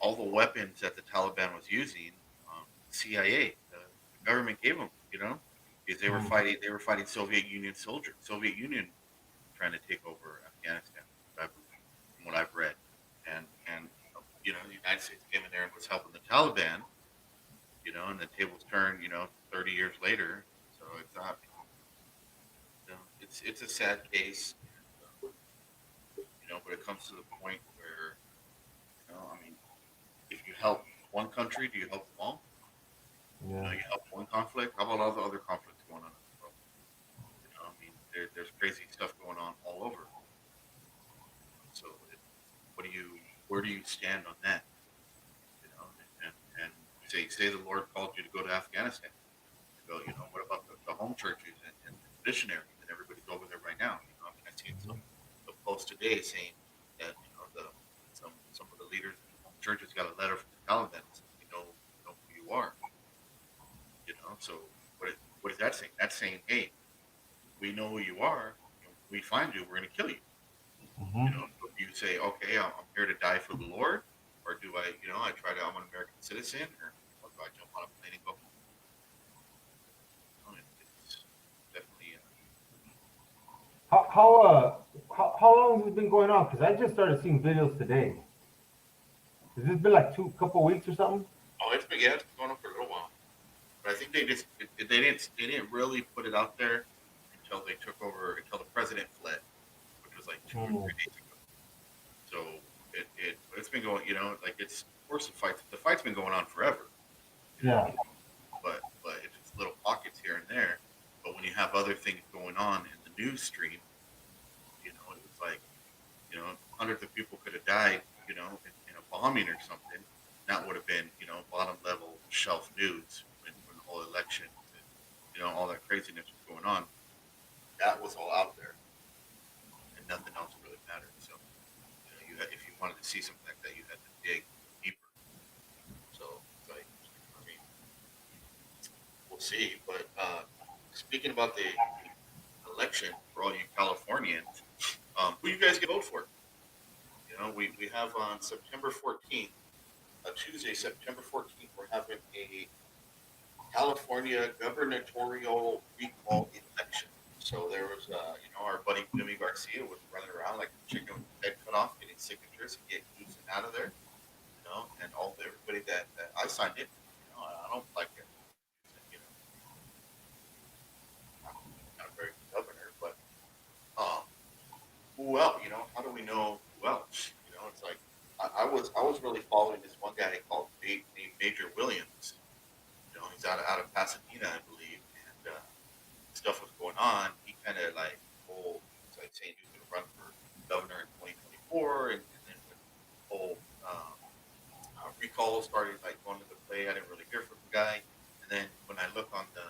C: all the weapons that the Taliban was using, CIA, the government gave them, because they were fighting Soviet Union soldiers. Soviet Union trying to take over Afghanistan, from what I've read, and the United States came in there and was helping the Taliban, and the tables turned, 30 years later. So it's not, it's a sad case, but it comes to the point where, I mean, if you help one country, do you help them all?
B: yeah.
C: You help one conflict. How about all the other conflicts going on in the world? I mean, there's crazy stuff going on all over. So, what do you, where do you stand on that? And say the Lord called you to go to Afghanistan. You go, what about the home churches and the missionaries and everybody's over there right now? I mean, I seen some post today saying that some of the leaders in the home churches got a letter from the Taliban saying, we know who you are. So what is that saying? That's saying, hey, we know who you are. We find you, we're going to kill you.
B: Hmm.
C: So do you say, okay, I'm here to die for the Lord, or do I, I'm an American citizen, or do I jump on a plane and go home? It's definitely,
B: How long has this been going on? Because I just started seeing videos today. Has this been like couple weeks or something?
C: it's been going on for a little while. But I think they didn't really put it out there until they took over, until the president fled, which was like 2 or 3 days ago. So it's been going, like it's of course the fight's been going on forever, you know,
B: Yeah.
C: but it's just little pockets here and there. But when you have other things going on in the news stream, it was like, hundreds of people could have died, in a bombing or something. That would have been, bottom level shelf news when the whole election and all that craziness was going on. That was all out there, and nothing else really mattered. So if you wanted to see something like that, you had to dig deeper. So it's like, I mean, we'll see. But speaking about the election for all you Californians, who you guys get vote for? We have on September 14th, Tuesday, September 14th, we're having a California gubernatorial recall election. So there was, our buddy Jimmy Garcia was running around like a chicken with his head cut off, getting signatures and getting Houston out of there, and everybody that I signed it, I don't like it. You know, who else? How do we know who else? It's like I was really following this one guy called named Major Williams. He's out of Pasadena, I believe, and stuff was going on. He kind of like it's like saying he was going to run for governor in 2024, and then when the whole recall started like going into play, I didn't really hear from the guy. And then when I look on the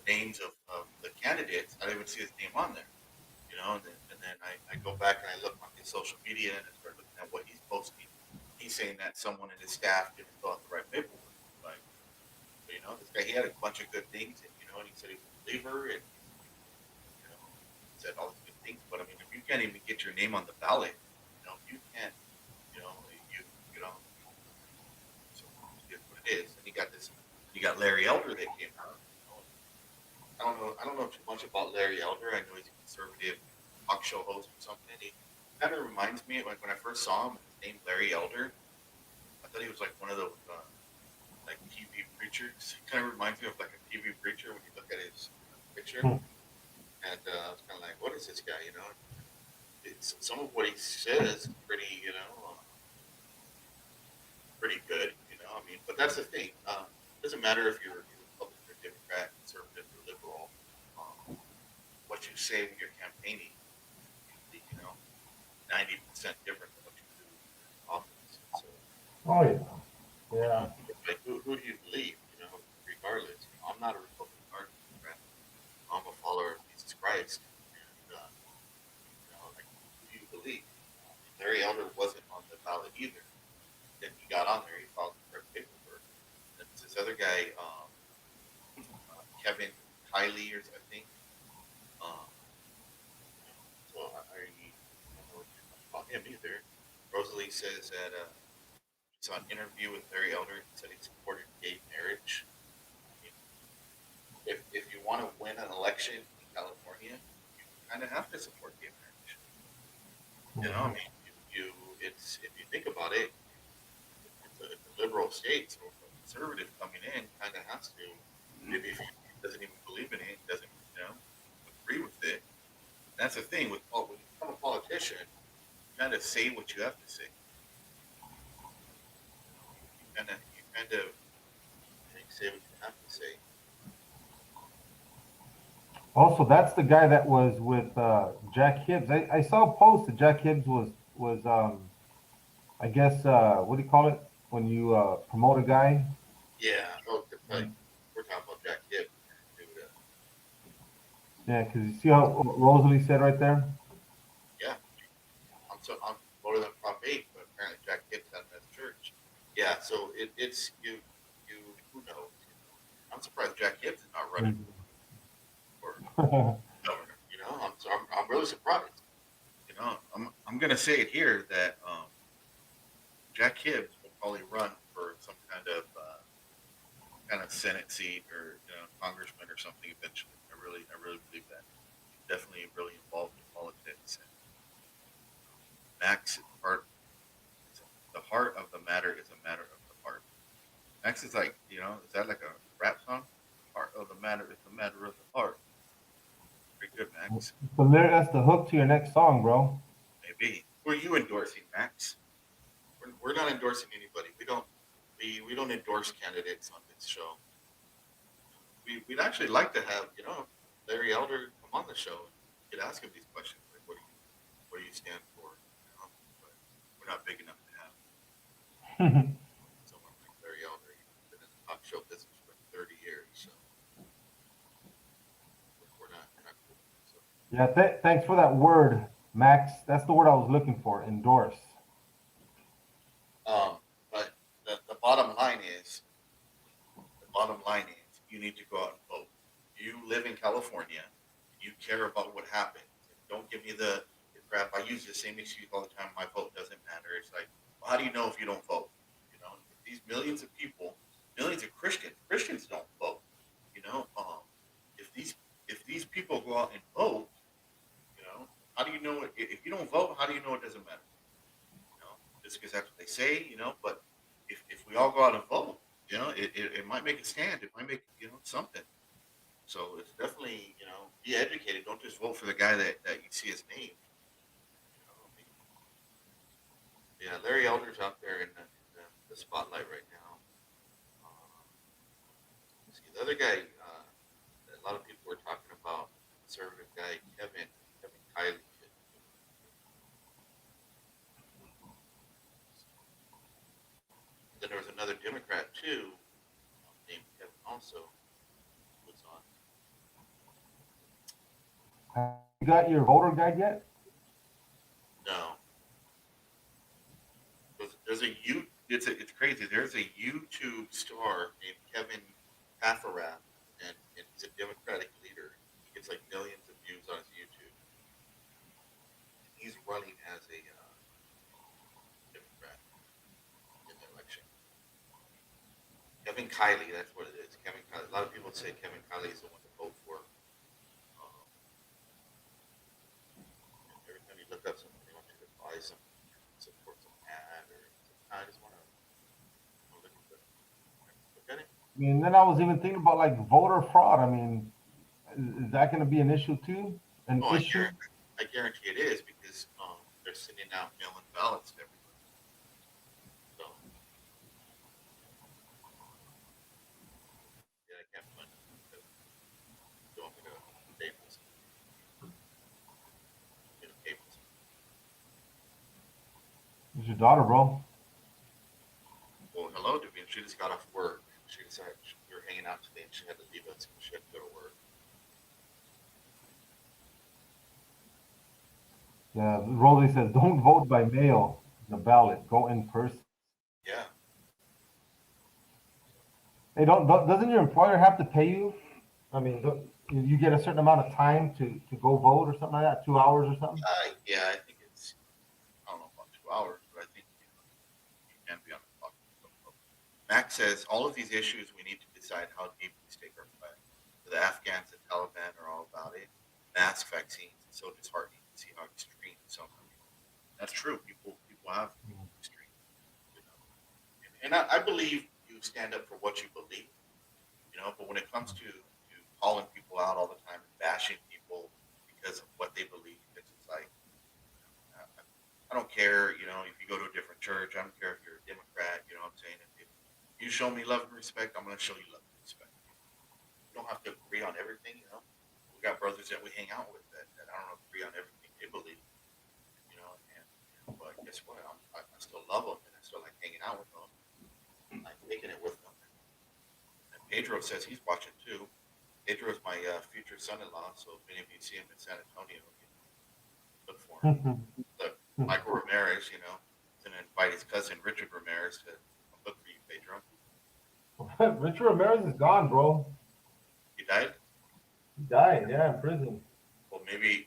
C: names of the candidates, I didn't even see his name on there. And then I go back and I look on his social media and I start looking at what he's posting. He's saying that someone in his staff didn't fill out the right paperwork. Like, this guy, he had a bunch of good things, and he said he was a believer, and he said all these good things. But I mean, if you can't even get your name on the ballot, you can't, you know, so it's what it is. And you got Larry Elder that came out. I don't know too much about Larry Elder. I know he's a conservative talk show host or something. He kind of reminds me, like when I first saw him, his name Larry Elder. I thought he was like one of those like TV preachers. He kind of reminds me of like a TV preacher when you look at his picture.
B: Hmm.
C: And I was kind of like, what is this guy? It's some of what he says is pretty, pretty good. I mean, but that's the thing. It doesn't matter if you're Republican or Democrat, conservative or liberal. What you say when you're campaigning, you know, 90% different than what you do in office. So,
B: Oh yeah, yeah.
C: like, who do you believe? Regardless, I'm not a Republican or Democrat. I'm a follower of Jesus Christ. And, like, who do you believe? Larry Elder wasn't on the ballot either. Then he got on there. He filed the correct paperwork. And this other guy, Kevin Kiley, or I think. Um, so I don't know about him either. Rosalie says that he saw an interview with Larry Elder and said he supported gay marriage. I mean, if you want to win an election in California, you kind of have to support gay marriage. I mean, it's if you think about it, it's a liberal state, so a conservative coming in kind of has to, maybe if he doesn't even believe in it, doesn't agree with it. That's the thing when you become a politician, you kind of say what you have to say. You kind of say what you have to say.
B: Also, that's the guy that was with Jack Hibbs. I saw a post that Jack Hibbs was I guess what do you call it when you promote a guy?
C: Yeah, like we're talking about Jack Gibb, dude.
B: Yeah, because you see how Rosalie said right there.
C: Yeah, I'm voted on Prop 8, but apparently Jack Gibbs had him at the church. Yeah, so it's you who knows. I'm surprised Jack Gibbs is not running for governor. I'm really surprised. I'm gonna say it here that Jack Hibbs will probably run for some kind of Senate seat or congressman or something eventually. I really believe that. He's definitely really involved in politics. And Max is the heart of the matter is a matter of the heart. Max is like is that like a rap song? The heart of the matter is the matter of the heart. Pretty good, Max.
B: So there, that's the hook to your next song, bro.
C: Maybe. Who are you endorsing, Max? We're not endorsing anybody. We don't endorse candidates on this show. We'd actually like to have Larry Elder come on the show and we could ask him these questions like what do you stand for? But we're not big enough to have someone like Larry Elder. He's been in the talk show business for 30 years, so we're not cool. So,
B: Yeah, thanks for that word, Max. That's the word I was looking for. Endorse.
C: but the bottom line is you need to go out and vote. You live in California. You care about what happens. Don't give me the crap. I use the same excuse all the time. My vote doesn't matter. It's like, well, how do you know if you don't vote? These millions of people, millions of Christians don't vote. You know, um, if these people go out and vote, how do you know if you don't vote? How do you know it doesn't matter? Just because that's what they say. But if we all go out and vote, it might make a stand. It might make something. So it's definitely be educated. Don't just vote for the guy that you see his name. Yeah, Larry Elder's out there in the spotlight right now. Uh, see, the other guy, a lot of people were talking about, conservative guy Kevin Kiley. Then there was another Democrat too, named Kevin also was on.
B: Have you got your voter guide yet?
C: No, there's a you. It's crazy. There's a YouTube star named Kevin Paffarath, and he's a Democratic leader. He gets like millions of views on his YouTube. He's running as a Democrat in the election. Kevin Kiley, that's what it is. Kevin Kiley. A lot of people say Kevin Kiley is the one to vote for. Um, and every time you look up something, they want you to buy something, support some ad, or I just want to look at it.
B: I mean, then I was even thinking about like voter fraud. I mean, is that going to be an issue too? An
C: Oh,
B: issue?
C: I guarantee it is because they're sending out mail-in ballots to everybody. So yeah, I can't find it. You want me to Staples? Staples.
B: It's your daughter, bro.
C: Well, hello, Davina. She just got off work. She decided we were hanging out today, and she had to leave us because she had to go to work.
B: Yeah, Rosie says, don't vote by mail, the ballot, go in person.
C: Yeah.
B: Hey, doesn't your employer have to pay you? I mean, you get a certain amount of time to go vote or something like that, 2 hours or something?
C: Yeah, I think it's, I don't know about 2 hours, but I think you can be on the clock. Max says, all of these issues, we need to decide how deep we stake our claim. The Afghans and Taliban are all about it. Mask vaccines, it's so disheartening to see how extreme some are. That's true. People have extreme. You know? And I believe you stand up for what you believe, but when it comes to calling people out all the time and bashing people because of what they believe, it's just like, I don't care, if you go to a different church, I don't care if you're a Democrat, you know what I'm saying? If you show me love and respect, I'm going to show you love and respect. You don't have to agree on everything. We got brothers that we hang out with that I don't agree on everything they believe, but guess what? I still love them and I still like hanging out with them. I like making it with them. And Pedro says he's watching too. Pedro is my future son-in-law, so if any of you see him in San Antonio, look for him. Look, Michael Ramirez, going to invite his cousin Richard Ramirez to look for you, Pedro.
B: Richard Ramirez is gone, bro.
C: He died?
B: He died, yeah, in prison.
C: Well, maybe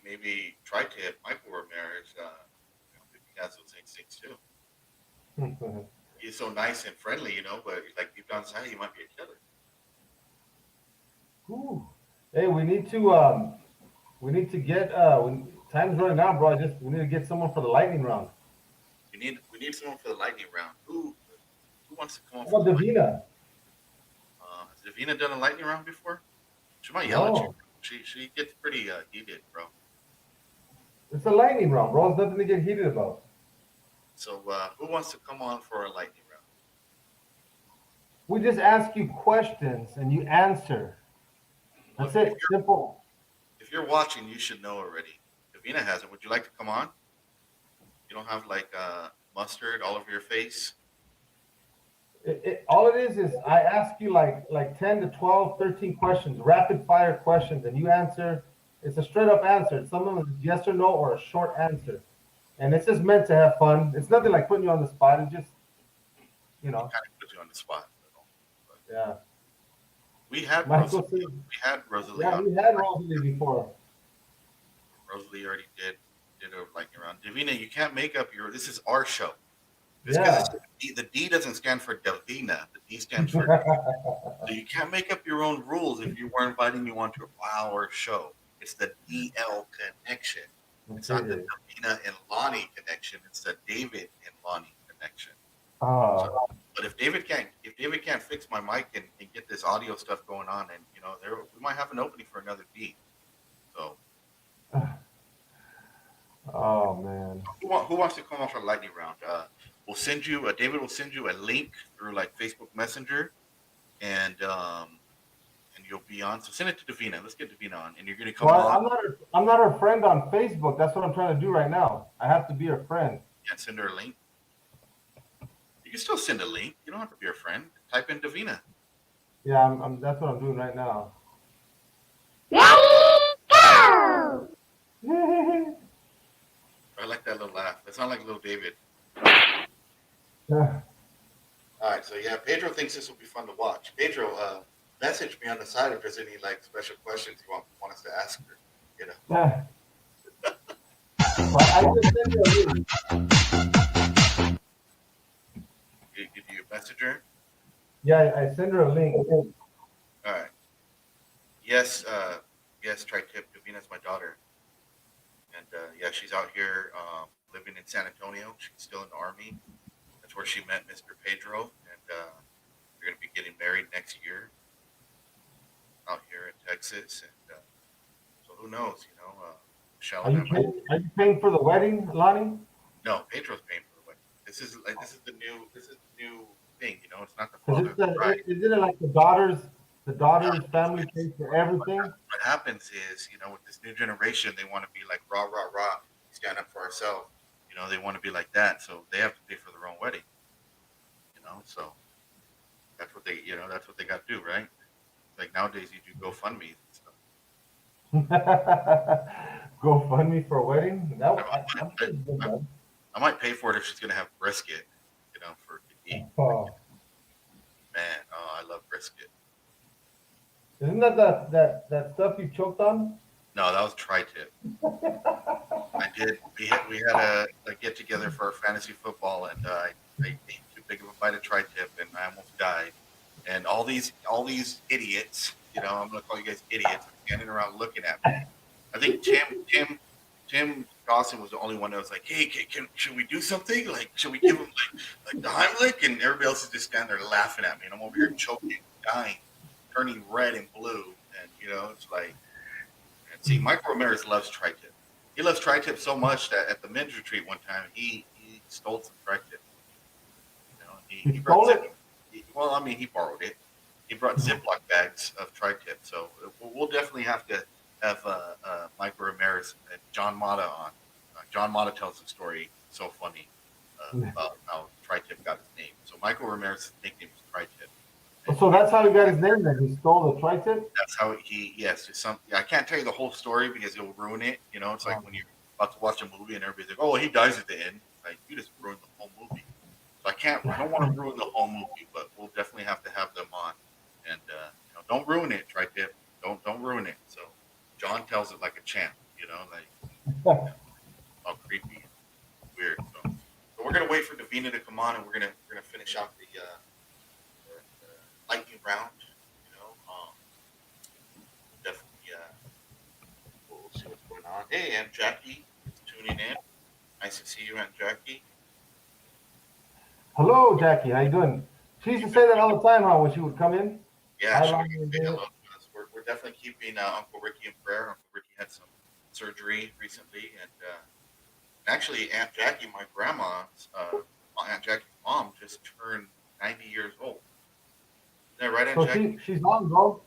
C: try to hit Michael Ramirez. If he has those instincts too. He's so nice and friendly, but like deep down inside, he might be a killer.
B: Ooh. Hey, we need to get when time's running out, bro. We need to get someone for the lightning round.
C: We need someone for the lightning round. Who wants to come on?
B: How about Davina?
C: Has Davina done a lightning round before? She might yell at you. She gets pretty heated, bro.
B: It's a lightning round, bro. It's nothing to get heated about.
C: So who wants to come on for a lightning round?
B: We just ask you questions and you answer. That's it. Simple.
C: If you're watching, you should know already. Davina hasn't. Would you like to come on? You don't have like mustard all over your face?
B: All it is I ask you like 10 to 12, 13 questions, rapid fire questions, and you answer. It's a straight up answer. It's something yes or no or a short answer. And it's just meant to have fun. It's nothing like putting you on the spot. It's just,
C: Kind of put you on the spot.
B: Yeah.
C: We had
B: Michael
C: Rosalie.
B: Yeah, we had Rosalie before.
C: Rosalie already did a lightning round. Davina, you can't make up this is our show.
B: Yeah.
C: The D doesn't stand for Davina. The D stands for So you can't make up your own rules if you were inviting you onto our show. It's the DL connection. It's not the Davina and Lonny connection. It's the David and Lonny connection. But if David can't fix my mic and get this audio stuff going on, and we might have an opening for another D. So
B: Oh man.
C: Who wants to come off a lightning round? We'll send you. David will send you a link through like Facebook Messenger, and you'll be on. So send it to Davina. Let's get Davina on, and you're gonna come
B: Well,
C: on.
B: I'm not her friend on Facebook. That's what I'm trying to do right now. I have to be her friend.
C: Yeah, send her a link. You can still send a link. You don't have to be her friend. Type in Davina.
B: Yeah, that's what I'm doing right now.
C: I like that little laugh. That sounds like little David.
B: Yeah.
C: All right, so yeah, Pedro thinks this will be fun to watch. Pedro, message me on the side if there's any like special questions you want us to ask her. You know,
B: Yeah. Well, I just sent you a link.
C: did you message her?
B: Yeah, I sent her a link.
C: All right. Yes, yes. Tri-tip. Davina's my daughter, and yeah, she's out here living in San Antonio. She's still in the army. That's where she met Mr. Pedro, and they're gonna be getting married next year out here in Texas. And so who knows? You know, Michelle and I.
B: Are you paying for the wedding, Lonnie?
C: No, Pedro's paying for the wedding. This is the new thing. You know, it's not the
B: Because
C: father of the bride.
B: isn't it like the daughter's family pays for everything?
C: What happens is, you know, with this new generation, they want to be like rah rah rah, stand up for ourselves. You know, they want to be like that, so they have to pay for their own wedding. You know, so that's what they got to do, right? Like nowadays, you do GoFundMe and stuff.
B: Go fund me for a wedding? I'm
C: I,
B: pretty good,
C: I,
B: man.
C: I might pay for it if she's gonna have brisket, you know, for to eat.
B: Oh,
C: Man, oh, I love brisket.
B: isn't that stuff you choked on?
C: No, that was tri-tip. I did. We had a get together for our fantasy football, and I ate too big of a bite of tri-tip, and I almost died. And all these idiots, you know, I'm gonna call you guys idiots, standing around looking at me. I think Tim Dawson was the only one that was like, "Hey, should we do something? Like, should we give him like the Heimlich?" And everybody else is just standing there laughing at me, and I'm over here choking, dying, turning red and blue, and you know, it's like. And see, Michael Ramirez loves tri-tip. He loves tri-tip so much that at the men's retreat one time, he stole some tri-tip. You know,
B: You stole it?
C: Well, I mean, he borrowed it. He brought Ziploc bags of tri-tip. So we'll definitely have to have Michael Ramirez and John Mata on. John Mata tells the story so funny about how tri-tip got his name. So Michael Ramirez's nickname is tri-tip.
B: So that's how he got his name then. He stole the tri-tip?
C: That's how yes, it's something. I can't tell you the whole story because it'll ruin it. You know, it's like when you're about to watch a movie and everybody's like, "Oh, he dies at the end." It's like you just ruined the whole movie. So I don't want to ruin the whole movie, but we'll definitely have to have them on. And you know, don't ruin it, tri-tip. Don't ruin it. So John tells it like a champ. You know, like all creepy, and weird. So we're gonna wait for Davina to come on, and we're gonna finish out the lightning round. You know, definitely. We'll see what's going on. Hey, Aunt Jackie is tuning in. Nice to see you, Aunt Jackie.
B: Hello, Jackie. How you doing? She used to say that all the time, huh, when she would come in.
C: Yeah,
B: Hi,
C: she
B: Lonny.
C: can say hello to us. We're definitely keeping Uncle Ricky in prayer. Uncle Ricky had some surgery recently, and actually, Aunt Jackie, my grandma's Aunt Jackie's mom, just turned 90 years old. Is that right, Aunt
B: So
C: Jackie?
B: she's on, bro.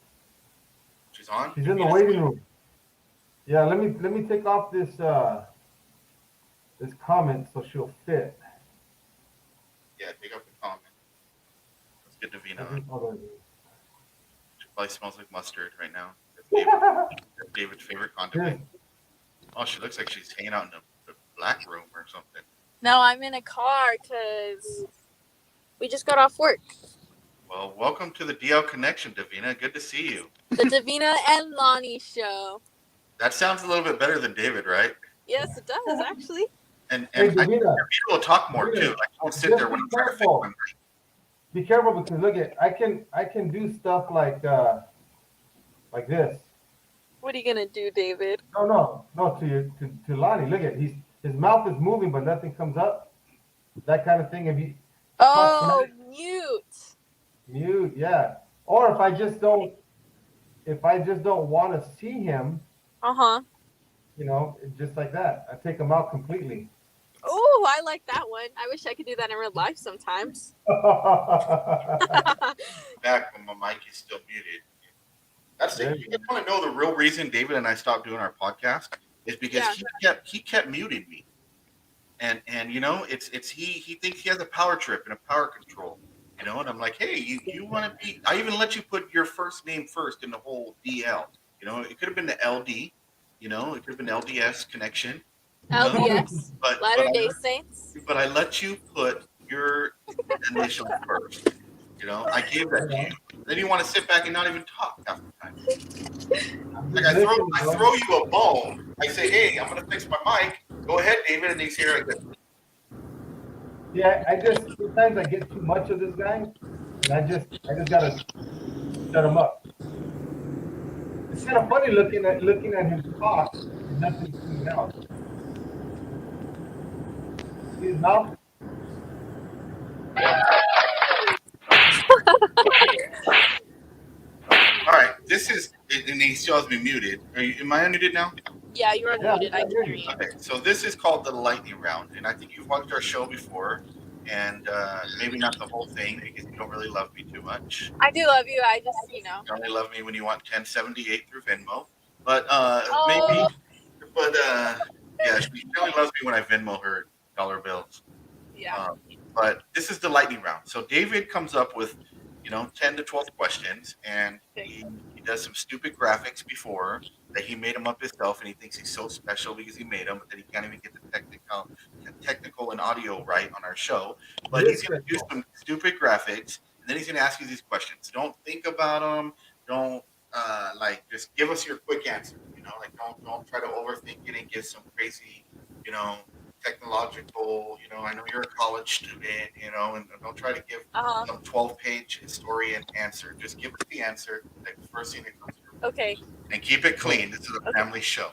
C: She's on.
B: She's in the waiting room. Yeah, let me take off this this comment so she'll fit.
C: Yeah, take up the comment. Let's get Davina on. She probably smells like mustard right now. That's David's favorite condiment. Oh, she looks like she's hanging out in the black room or something.
D: No, I'm in a car because we just got off work.
C: Well, welcome to the DL Connection, Davina. Good to see you.
D: The Davina and Lonny show.
C: That sounds a little bit better than David, right?
D: Yes, it does, actually.
C: And
B: Hey,
C: I think
B: Davina,
C: Davina will talk more too. Like, don't sit there when I'm trying to fix my mic.
B: Be careful because look at I can do stuff like this.
D: What are you gonna do, David?
B: No, to Lonnie. Look at his mouth is moving but nothing comes up. That kind of thing. If you
D: Oh, mute.
B: yeah. Or if I just don't want to see him,
D: Uh-huh.
B: just like that. I take them out completely.
D: Oh, I like that one. I wish I could do that in real life sometimes.
C: Back when my mic is still muted. That's
B: There
C: it.
B: you
C: You want to know the real reason David and I stopped doing our podcast is because he kept muting me. And it's he thinks he has a power trip and a power control. And I'm like, hey, you want to be? I even let you put your first name first in the whole DL. It could have been the LD. It could have been LDS connection.
D: LDS,
C: But
D: Latter Day Saints.
C: but I let you put your initial first. I gave that to you. Then you want to sit back and not even talk half the time. Like I throw you a bone. I say, hey, I'm gonna fix my mic. Go ahead, David, and he's here. I go,
B: Yeah, sometimes I get too much of this guy, and I just gotta shut him up. It's kind of funny looking at him talk and nothing coming out. See his mouth?
C: all right, this is, and he still has me muted. Am I unmuted now?
D: Yeah, you're unmuted. I can hear you.
C: Okay, so this is called the lightning round, and I think you've watched our show before, and maybe not the whole thing because you don't really love me too much.
D: I do love you. I just,
C: You only love me when you want 1078 through Venmo, but
D: Oh.
C: maybe. But yeah, she only loves me when I Venmo her dollar bills.
D: Yeah.
C: But this is the lightning round. So David comes up with 10 to 12 questions, and he does some stupid graphics before that he made them up himself, and he thinks he's so special because he made them, but then he can't even get the technical and audio right on our show. But he's going to do some stupid graphics, and then he's going to ask you these questions. Don't think about them. Don't just give us your quick answer. Don't try to overthink it and give some crazy, technological, I know you're a college student, and don't try to give some 12-page story and answer. Just give us the answer, like the first thing that comes through.
D: Okay.
C: And keep it clean. This is a family show.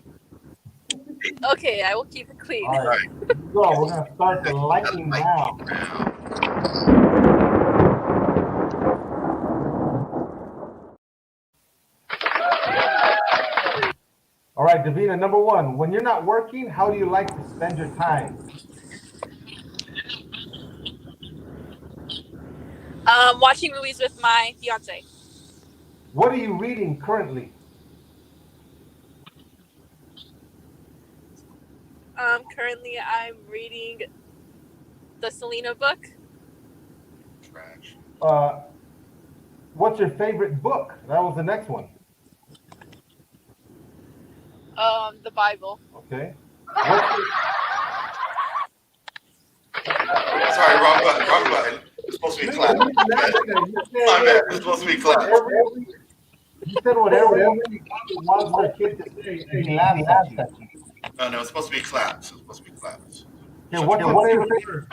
D: Okay, I will keep it clean.
B: All right. So we're going to start the lightning round. All right, Davina, number one. When you're not working, how do you like to spend your time?
D: Watching movies with my fiance.
B: What are you reading currently?
D: Currently I'm reading the Selena book.
C: Trash.
B: What's your favorite book? That was the next one.
D: The Bible.
B: Okay.
C: Sorry, wrong button. It's supposed to be clap. My bad. It's supposed to be clap.
B: You said whatever wants their kid to say, and he laughs at you.
C: No, it's supposed to be claps. It's supposed to be claps.
B: Okay, what's your favorite?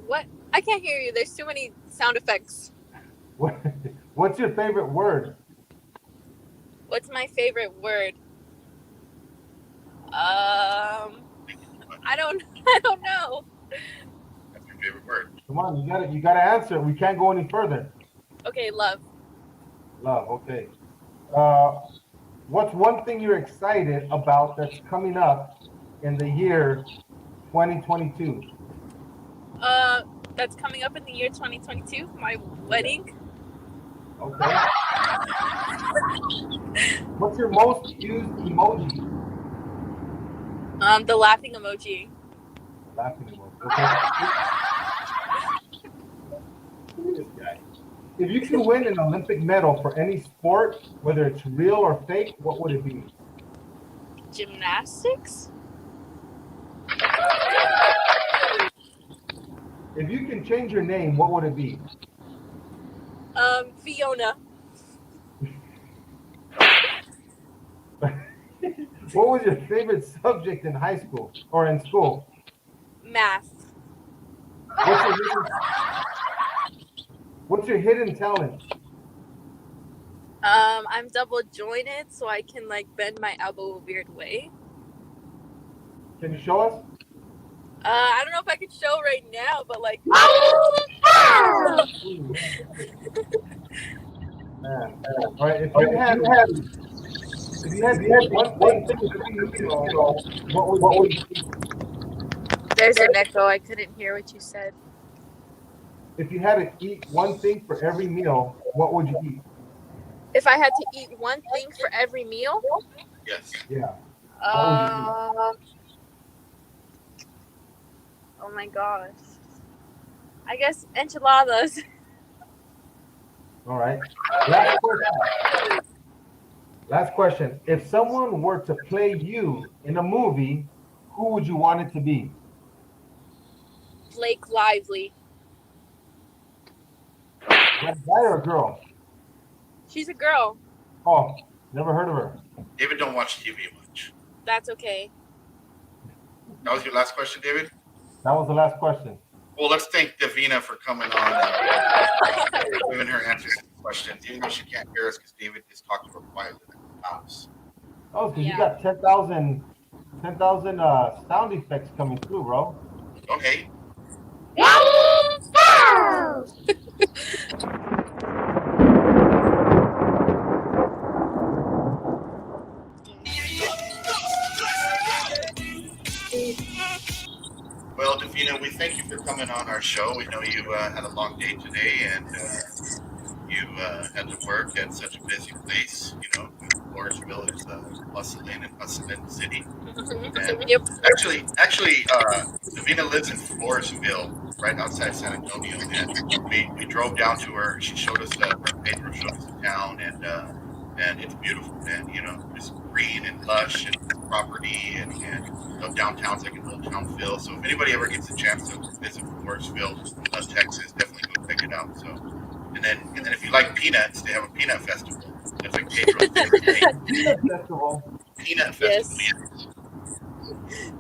D: What? I can't hear you. There's too many sound effects.
B: What's your favorite word?
D: What's my favorite word? I don't know.
C: That's your favorite word.
B: Come on, you gotta answer. We can't go any further.
D: Okay, love.
B: Love, okay. What's one thing you're excited about that's coming up in the year 2022?
D: That's coming up in the year 2022. My wedding.
B: Okay. What's your most used emoji?
D: The laughing emoji.
B: Laughing emoji. Okay. Look at this guy. If you could win an Olympic medal for any sport, whether it's real or fake, what would it be?
D: Gymnastics?
B: If you can change your name, what would it be?
D: Fiona.
B: What was your favorite subject in high school or in school?
D: Math.
B: What's your hidden talent?
D: I'm double jointed, so I can bend my elbow a weird way.
B: Can you show us?
D: I don't know if I can show right now, but
B: Man. All right, if you had If you had to eat one thing for every meal, what would you eat?
D: There's an echo. I couldn't hear what you said.
B: If you had to eat one thing for every meal, what would you eat?
D: If I had to eat one thing for every meal,
C: Yes.
B: Yeah. What would you eat?
D: Oh my gosh. I guess enchiladas.
B: All right. Last question. Last question. If someone were to play you in a movie, who would you want it to be?
D: Blake Lively.
B: Is that a guy or a girl?
D: She's a girl.
B: Oh, never heard of her.
C: David don't watch TV much.
D: That's okay.
C: That was your last question, David?
B: That was the last question.
C: Well, let's thank Davina for coming on and giving her answers to the questions, even though she can't hear us because David is talking real quietly in the house.
B: Oh, because you
D: Yeah.
B: got 10,000 sound effects coming through, bro.
C: Okay. Well, Davina, we thank you for coming on our show. We know you had a long day today and you had to work at such a busy place. You know, Floresville is bustling and hustling city. And
D: Yep.
C: actually, Davina lives in Floresville, right outside San Antonio, and we drove down to her. She showed us, her and Pedro showed us the town, and it's beautiful, man. You know, just green and lush and property, and you know, downtown's like an old town feel. So if anybody ever gets a chance to visit Floresville, Texas, definitely go check it out. So, and then if you like peanuts, they have a peanut festival. That's like Pedro's favorite thing.
B: Peanut Festival.
C: Peanut festival.
D: Yes.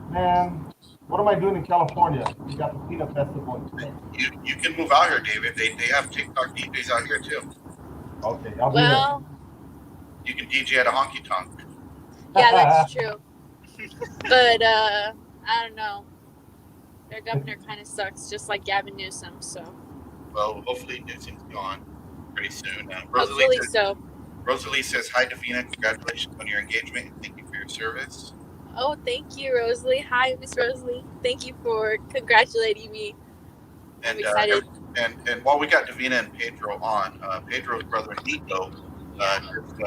B: Man, what am I doing in California? You got the Peanut Festival.
C: You can move out here, David. They have TikTok DJs out here too.
B: Okay, I'll be
D: Well,
C: You can DJ at a honky tonk.
D: yeah, that's true. But I don't know. Their governor kind of sucks, just like Gavin Newsom. So
C: Well, hopefully Newsom's gone pretty soon.
D: hopefully so.
C: Rosalie says, "Hi, Davina. Congratulations on your engagement and thank you for your service."
D: Oh, thank you, Rosalie. Hi, Miss Rosalie. Thank you for congratulating me. I'm excited.
C: And while we got Davina and Pedro on, Pedro's brother Nico just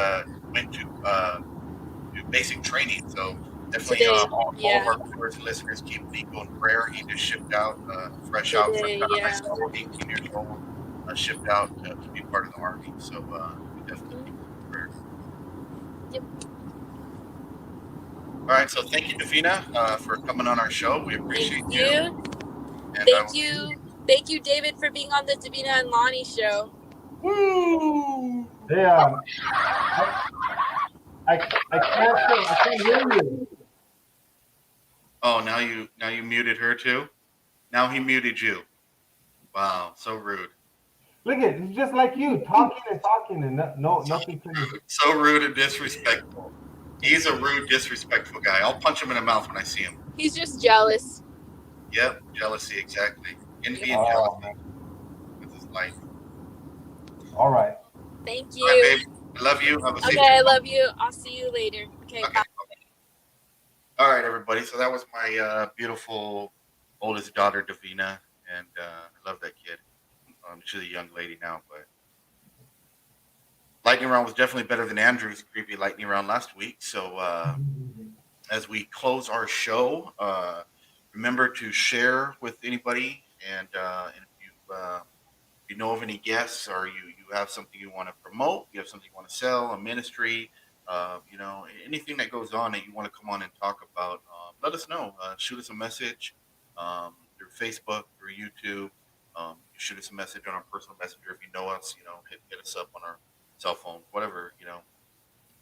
C: went to do basic training. So definitely
D: Today,
C: all
D: yeah.
C: of our viewers and listeners keep Nico in prayer. He just shipped out, fresh
D: Today,
C: out of high
D: yeah.
C: school, 18 years old, shipped out to be part of the Army. So we definitely keep him in prayer.
D: Yep.
C: All right, so thank you, Davina, for coming on our show. We appreciate
D: Thank
C: you.
D: you.
C: And,
D: Thank you. Thank you, David, for being on the Davina and Lonny show.
C: Woo!
B: Yeah. I can't hear you.
C: Oh, now you muted her too? Now he muted you. Wow, so rude.
B: Look at it, it's just like you, talking and nothing finished.
C: So rude and disrespectful. He's a rude, disrespectful guy. I'll punch him in the mouth when I see him.
D: He's just jealous.
C: Yep, jealousy, exactly. Envy and
B: Oh,
C: jealousy.
B: man.
C: That's his life.
B: All right.
D: Thank
C: All right,
D: you.
C: babe. I love you. Have a safe
D: Okay, I
C: trip.
D: love you. I'll see you later. Okay,
C: Okay.
D: bye.
C: All right, everybody. So that was my beautiful oldest daughter, Davina, and I love that kid. She's a young lady now, but lightning round was definitely better than Andrew's creepy lightning round last week. So as we close our show, remember to share with anybody, and if you know of any guests, or you have something you want to promote, you have something you want to sell, a ministry, you know, anything that goes on that you want to come on and talk about, let us know. Shoot us a message through Facebook, through YouTube. Shoot us a message on our personal messenger if you know us. You know, hit us up on our cell phone, whatever. You know,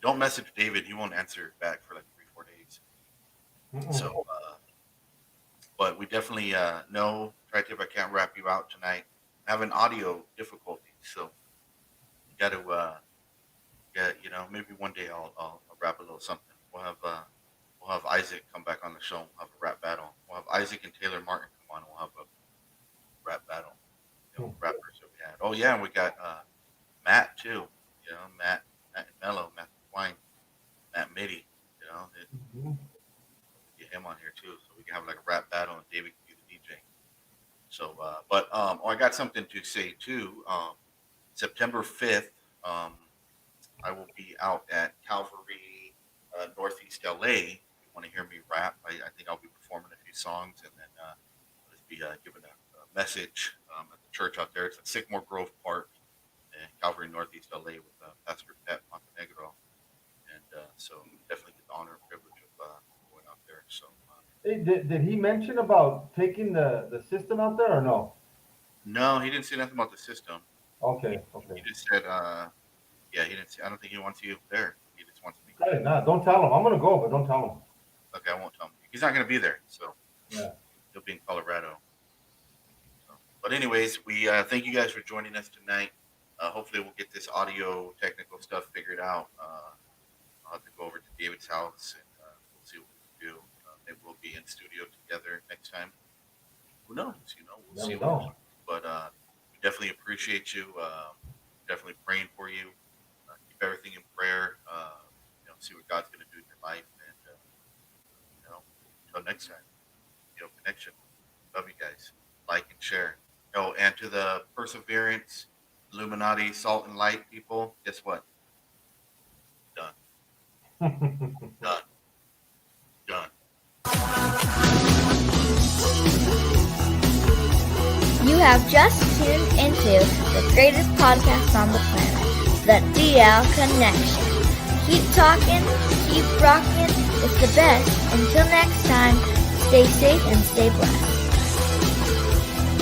C: don't message David; he won't answer back for like 3-4 days. So, but we definitely know. Try to, if I can't wrap you out tonight. Having audio difficulties, so you got to, you know, maybe one day I'll rap a little something. We'll have Isaac come back on the show. We'll have a rap battle. We'll have Isaac and Taylor Martin come on. We'll have a rap battle. You know, rappers that we had. Oh yeah, and we got Matt too. You know, Matt and Mello, Matt Wine. Matt Mitty, you know,
B: Mhm.
C: get him on here too, so we can have like a rap battle and David can be the DJ. So, I got something to say too. September 5th, I will be out at Calvary, Northeast LA. If you want to hear me rap, I think I'll be performing a few songs and then I'll just be giving a message at the church out there. It's at Sycamore Grove Park in Calvary, Northeast LA with Pastor Pat Montenegro. And so definitely get the honor and privilege of going out there. So,
B: Hey, did he mention about taking the system out there or no?
C: no, he didn't say nothing about the system.
B: Okay,
C: He
B: okay.
C: just said, yeah, he didn't say, I don't think he wants you there. He just wants me.
B: Hey, nah, don't tell him. I'm gonna go, but don't tell him.
C: Okay, I won't tell him. He's not going to be there. So
B: Yeah.
C: he'll be in Colorado. So, but anyways, we thank you guys for joining us tonight. Hopefully we'll get this audio technical stuff figured out. I'll have to go over to David's house and we'll see what we can do. Maybe we'll be in studio together next time. Who knows? You know, we'll see.
B: Never know.
C: But we definitely appreciate you. Definitely praying for you. Keep everything in prayer. You know, see what God's going to do in your life. And you know, until next time, you know, connection. Love you guys. Like and share. Oh, and to the Perseverance, Illuminati, Salt and Light people, guess what? Done. Done. Done.
E: You have just tuned into the greatest podcast on the planet, the DL Connection. Keep talking, keep rocking, it's the best. Until next time, stay safe and stay blessed.